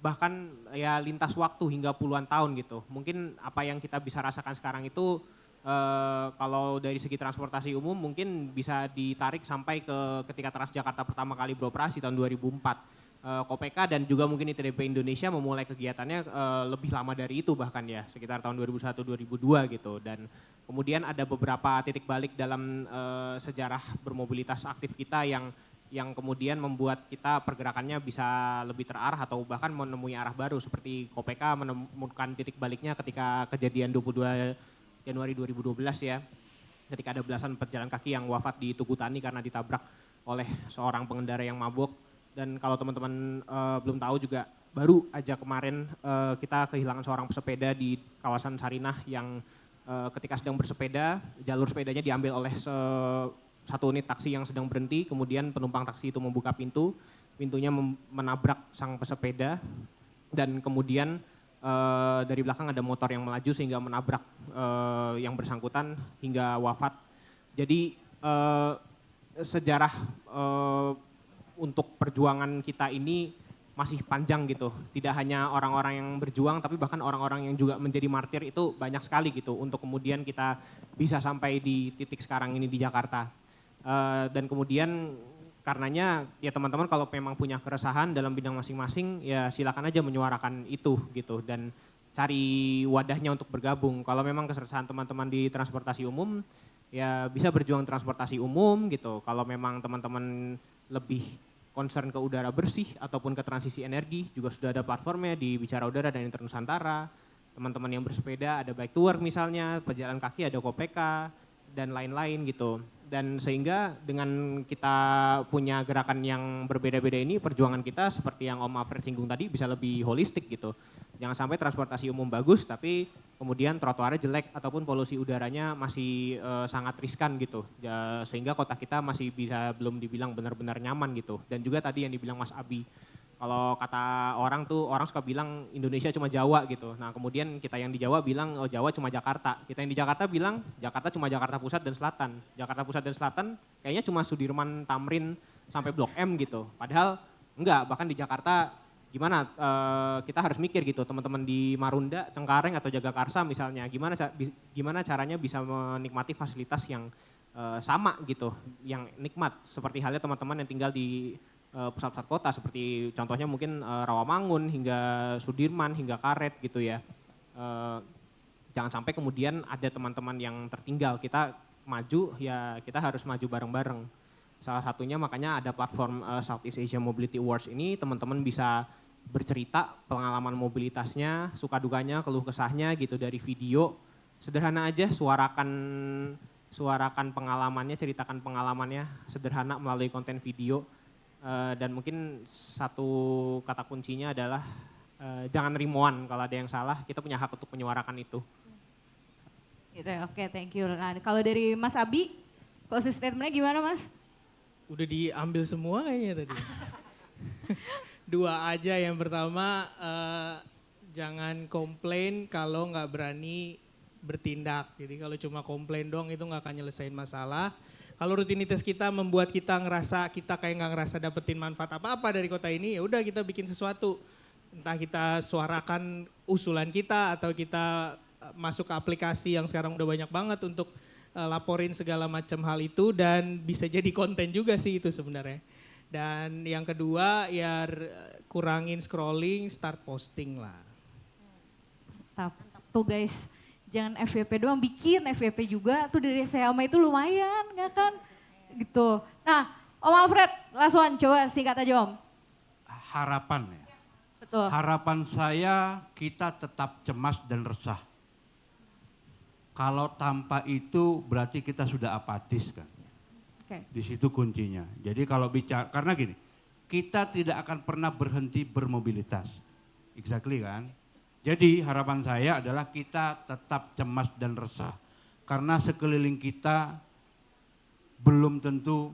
Speaker 3: bahkan ya lintas waktu hingga puluhan tahun gitu. Mungkin apa yang kita bisa rasakan sekarang itu kalau dari segi transportasi umum mungkin bisa ditarik sampai ke ketika Transjakarta pertama kali beroperasi tahun 2004. KOPK dan juga mungkin ITDP Indonesia memulai kegiatannya lebih lama dari itu bahkan ya, sekitar tahun 2001-2002 gitu. Dan kemudian ada beberapa titik balik dalam sejarah bermobilitas aktif kita yang kemudian membuat kita pergerakannya bisa lebih terarah atau bahkan menemui arah baru, seperti KOPK menemukan titik baliknya ketika kejadian 22 Januari 2012 ya, ketika ada belasan pejalan kaki yang wafat di Tugutani karena ditabrak oleh seorang pengendara yang mabuk. Dan kalau teman-teman belum tahu juga, baru aja kemarin kita kehilangan seorang pesepeda di kawasan Sarinah yang ketika sedang bersepeda, jalur sepedanya diambil oleh satu unit taksi yang sedang berhenti, kemudian penumpang taksi itu membuka pintunya menabrak sang pesepeda, dan kemudian dari belakang ada motor yang melaju sehingga menabrak yang bersangkutan hingga wafat. Jadi sejarah untuk perjuangan kita ini masih panjang gitu. Tidak hanya orang-orang yang berjuang, tapi bahkan orang-orang yang juga menjadi martir itu banyak sekali gitu untuk kemudian kita bisa sampai di titik sekarang ini di Jakarta. Dan kemudian karenanya ya teman-teman kalau memang punya keresahan dalam bidang masing-masing ya silakan aja menyuarakan itu gitu dan cari wadahnya untuk bergabung. Kalau memang keresahan teman-teman di transportasi umum ya bisa berjuang transportasi umum gitu. Kalau memang teman-teman lebih concern ke udara bersih ataupun ke transisi energi juga sudah ada platformnya di Bicara Udara dan Internusantara. Teman-teman yang bersepeda ada Bike to Work misalnya, pejalan kaki ada KOPK dan lain-lain gitu. Dan sehingga dengan kita punya gerakan yang berbeda-beda ini, perjuangan kita seperti yang Om Alfred singgung tadi bisa lebih holistik gitu. Jangan sampai transportasi umum bagus tapi kemudian trotoarnya jelek ataupun polusi udaranya masih sangat riskan gitu. Sehingga kota kita masih bisa belum dibilang benar-benar nyaman gitu. Dan juga tadi yang dibilang Mas Abi, Kalau kata orang tuh, orang suka bilang Indonesia cuma Jawa gitu. Nah kemudian kita yang di Jawa bilang, oh Jawa cuma Jakarta. Kita yang di Jakarta bilang, Jakarta cuma Jakarta Pusat dan Selatan. Jakarta Pusat dan Selatan kayaknya cuma Sudirman, Tamrin, sampai Blok M gitu. Padahal enggak, bahkan di Jakarta gimana kita harus mikir gitu, teman-teman di Marunda, Cengkareng atau Jagakarsa misalnya, gimana caranya bisa menikmati fasilitas yang sama gitu, yang nikmat. Seperti halnya teman-teman yang tinggal di pusat-pusat kota seperti contohnya mungkin Rawamangun hingga Sudirman hingga Karet gitu ya. Jangan sampai kemudian ada teman-teman yang tertinggal, kita maju ya kita harus maju bareng-bareng. Salah satunya makanya ada platform Southeast Asia Mobility Awards ini, teman-teman bisa bercerita pengalaman mobilitasnya, suka dukanya, keluh kesahnya gitu dari video. Sederhana aja, suarakan pengalamannya, ceritakan pengalamannya sederhana melalui konten video. Dan mungkin satu kata kuncinya adalah jangan rimoan kalau ada yang salah, kita punya hak untuk menyuarakan itu.
Speaker 2: Gitu ya, oke thank you. Nah kalau dari Mas Abi, closing statement-nya gimana Mas?
Speaker 7: Udah diambil semua kayaknya tadi. Dua aja, yang pertama jangan komplain kalau nggak berani bertindak. Jadi kalau cuma komplain doang itu nggak akan nyelesain masalah. Kalau rutinitas kita membuat kita ngerasa kita kayak nggak ngerasa dapetin manfaat apa-apa dari kota ini, ya udah kita bikin sesuatu. Entah kita suarakan usulan kita atau kita masuk ke aplikasi yang sekarang udah banyak banget untuk laporin segala macam hal itu, dan bisa jadi konten juga sih itu sebenarnya. Dan yang kedua ya kurangin scrolling, start posting lah.
Speaker 2: Mantap. Tuh guys, jangan FYP doang, bikin FYP juga tuh dari Seama itu lumayan nggak kan? Gitu. Nah Om Alfred, last one, coba singkat aja Om.
Speaker 6: Harapan ya.
Speaker 2: Betul.
Speaker 6: Harapan saya kita tetap cemas dan resah. Kalau tanpa itu berarti kita sudah apatis kan.
Speaker 2: Oke.
Speaker 6: Di situ kuncinya. Jadi kalau bicara, karena gini, kita tidak akan pernah berhenti bermobilitas. Exactly kan? Jadi harapan saya adalah kita tetap cemas dan resah. Karena sekeliling kita belum tentu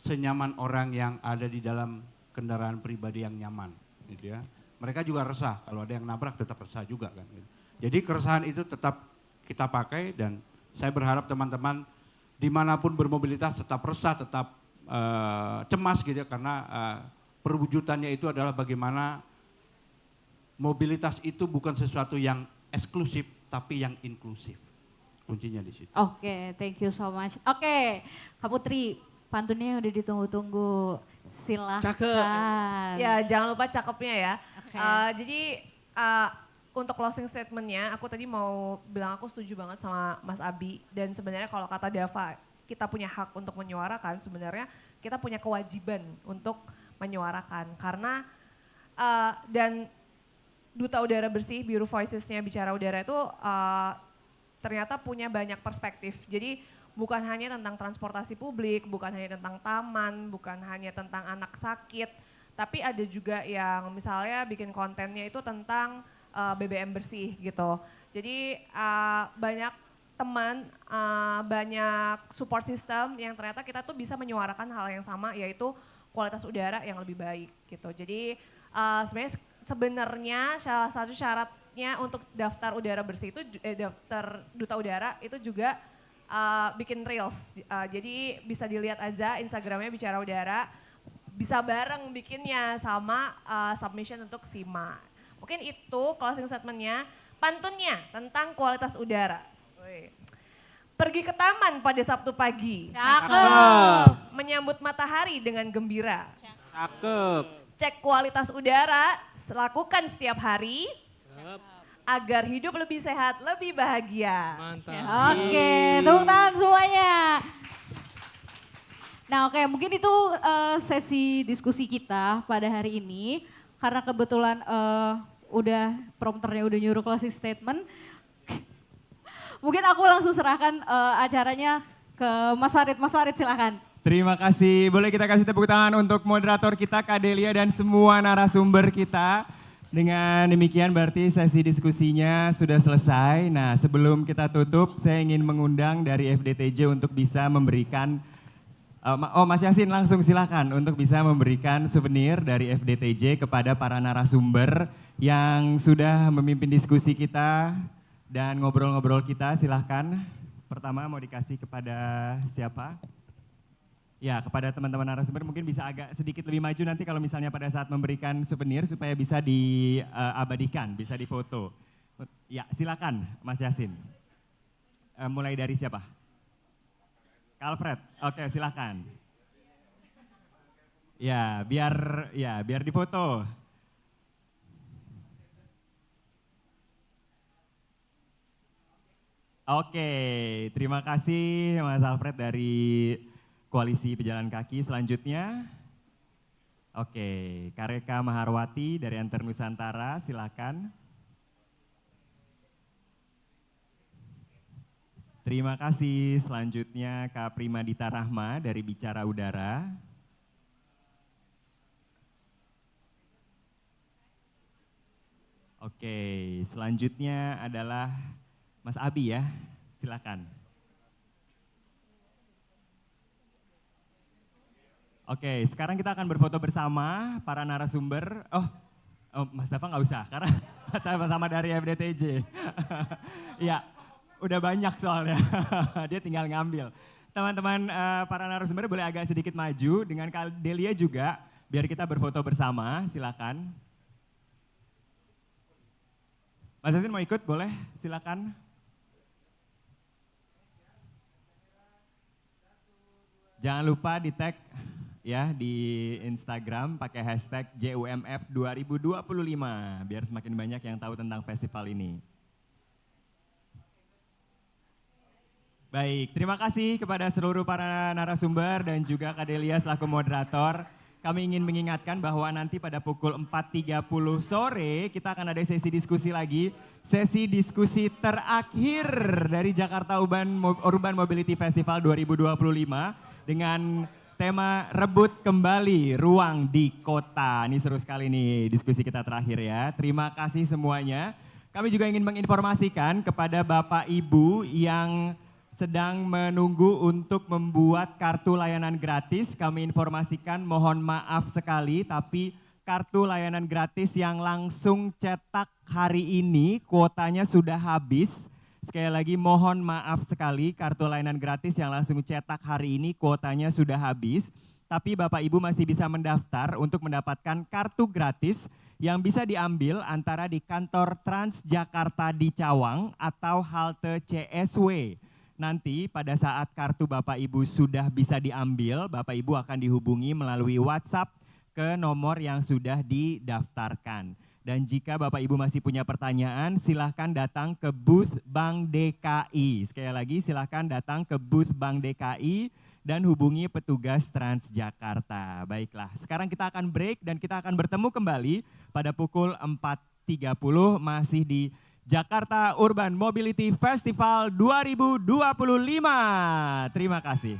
Speaker 6: senyaman orang yang ada di dalam kendaraan pribadi yang nyaman. Gitu ya. Mereka juga resah, kalau ada yang nabrak tetap resah juga kan. Gitu. Jadi keresahan itu tetap kita pakai, dan saya berharap teman-teman dimanapun bermobilitas tetap resah, tetap cemas gitu ya, karena perwujudannya itu adalah bagaimana mobilitas itu bukan sesuatu yang eksklusif, tapi yang inklusif. Kuncinya di situ.
Speaker 2: Oke, thank you so much. Oke, Kak Putri, pantunnya udah ditunggu-tunggu. Silahkan.
Speaker 7: Cakep.
Speaker 4: Ya jangan lupa cakepnya ya.
Speaker 2: Oke.
Speaker 4: Jadi untuk closing statementnya, aku tadi mau bilang aku setuju banget sama Mas Abi. Dan sebenarnya kalau kata Dava, kita punya hak untuk menyuarakan, sebenarnya kita punya kewajiban untuk menyuarakan. Karena dan Duta Udara Bersih, Bureau Voices-nya Bicara Udara itu ternyata punya banyak perspektif. Jadi bukan hanya tentang transportasi publik, bukan hanya tentang taman, bukan hanya tentang anak sakit, tapi ada juga yang misalnya bikin kontennya itu tentang BBM bersih gitu. Jadi banyak teman, banyak support system yang ternyata kita tuh bisa menyuarakan hal yang sama, yaitu kualitas udara yang lebih baik gitu. Jadi sebenarnya salah satu syaratnya untuk daftar udara bersih itu, daftar Duta Udara itu juga bikin reels. Jadi bisa dilihat aja Instagramnya Bicara Udara, bisa bareng bikinnya sama submission untuk SIMA. Mungkin itu closing statementnya. Pantunnya tentang kualitas udara. Pergi ke taman pada Sabtu pagi.
Speaker 2: Cakep.
Speaker 4: Menyambut matahari dengan gembira.
Speaker 3: Cakep.
Speaker 4: Cek kualitas udara, lakukan setiap hari. Agar hidup lebih sehat, lebih bahagia.
Speaker 7: Mantap.
Speaker 2: Oke, tepuk tangan semuanya. Nah oke, mungkin itu sesi diskusi kita pada hari ini. Karena kebetulan prompternya udah nyuruh closing statement. Mungkin aku langsung serahkan acaranya ke Mas Farid. Mas Farid silakan.
Speaker 1: Terima kasih. Boleh kita kasih tepuk tangan untuk moderator kita Kak Delia dan semua narasumber kita. Dengan demikian berarti sesi diskusinya sudah selesai. Nah sebelum kita tutup saya ingin mengundang dari FDTJ untuk bisa memberikan Mas Yasin langsung silakan untuk bisa memberikan souvenir dari FDTJ kepada para narasumber yang sudah memimpin diskusi kita dan ngobrol-ngobrol kita, silahkan. Pertama mau dikasih kepada siapa? Ya, kepada teman-teman narasumber mungkin bisa agak sedikit lebih maju nanti kalau misalnya pada saat memberikan souvenir supaya bisa diabadikan, bisa difoto. Ya, silakan Mas Yasin. Mulai dari siapa? Alfred, oke silakan. Ya, biar difoto. Oke, terima kasih Mas Alfred dari Koalisi Pejalan Kaki. Selanjutnya, oke, Kareka Maharwati dari Enter Nusantara, silakan. Terima kasih. Selanjutnya Kak Primadita Rahma dari Bicara Udara. Oke, selanjutnya adalah Mas Abi ya, silakan. Oke, sekarang kita akan berfoto bersama para narasumber. Oh Mas Dafa nggak usah, karena sama-sama dari FDTJ. Iya. Udah banyak soalnya, dia tinggal ngambil. Teman-teman para narasumber boleh agak sedikit maju, dengan Kak Delia juga, biar kita berfoto bersama, silakan. Mas Yasin mau ikut, boleh, silakan. Jangan lupa di tag ya di Instagram pakai hashtag JUMF 2025, biar semakin banyak yang tahu tentang festival ini. Baik, terima kasih kepada seluruh para narasumber dan juga Kak Delia selaku moderator. Kami ingin mengingatkan bahwa nanti pada pukul 4.30 sore kita akan ada sesi diskusi lagi. Sesi diskusi terakhir dari Jakarta Urban Mobility Festival 2025 dengan tema Rebut Kembali Ruang di Kota. Ini seru sekali nih diskusi kita terakhir ya. Terima kasih semuanya. Kami juga ingin menginformasikan kepada Bapak Ibu yang sedang menunggu untuk membuat kartu layanan gratis. Kami informasikan mohon maaf sekali tapi kartu layanan gratis yang langsung cetak hari ini kuotanya sudah habis. Sekali lagi mohon maaf sekali kartu layanan gratis yang langsung cetak hari ini kuotanya sudah habis. Tapi Bapak Ibu masih bisa mendaftar untuk mendapatkan kartu gratis yang bisa diambil antara di kantor Transjakarta di Cawang atau halte CSW. Nanti pada saat kartu Bapak Ibu sudah bisa diambil, Bapak Ibu akan dihubungi melalui WhatsApp ke nomor yang sudah didaftarkan. Dan jika Bapak Ibu masih punya pertanyaan, silahkan datang ke booth Bank DKI. Sekali lagi silahkan datang ke booth Bank DKI dan hubungi petugas Transjakarta. Baiklah, sekarang kita akan break dan kita akan bertemu kembali pada pukul 4.30 masih di Jakarta Urban Mobility Festival 2025. Terima kasih.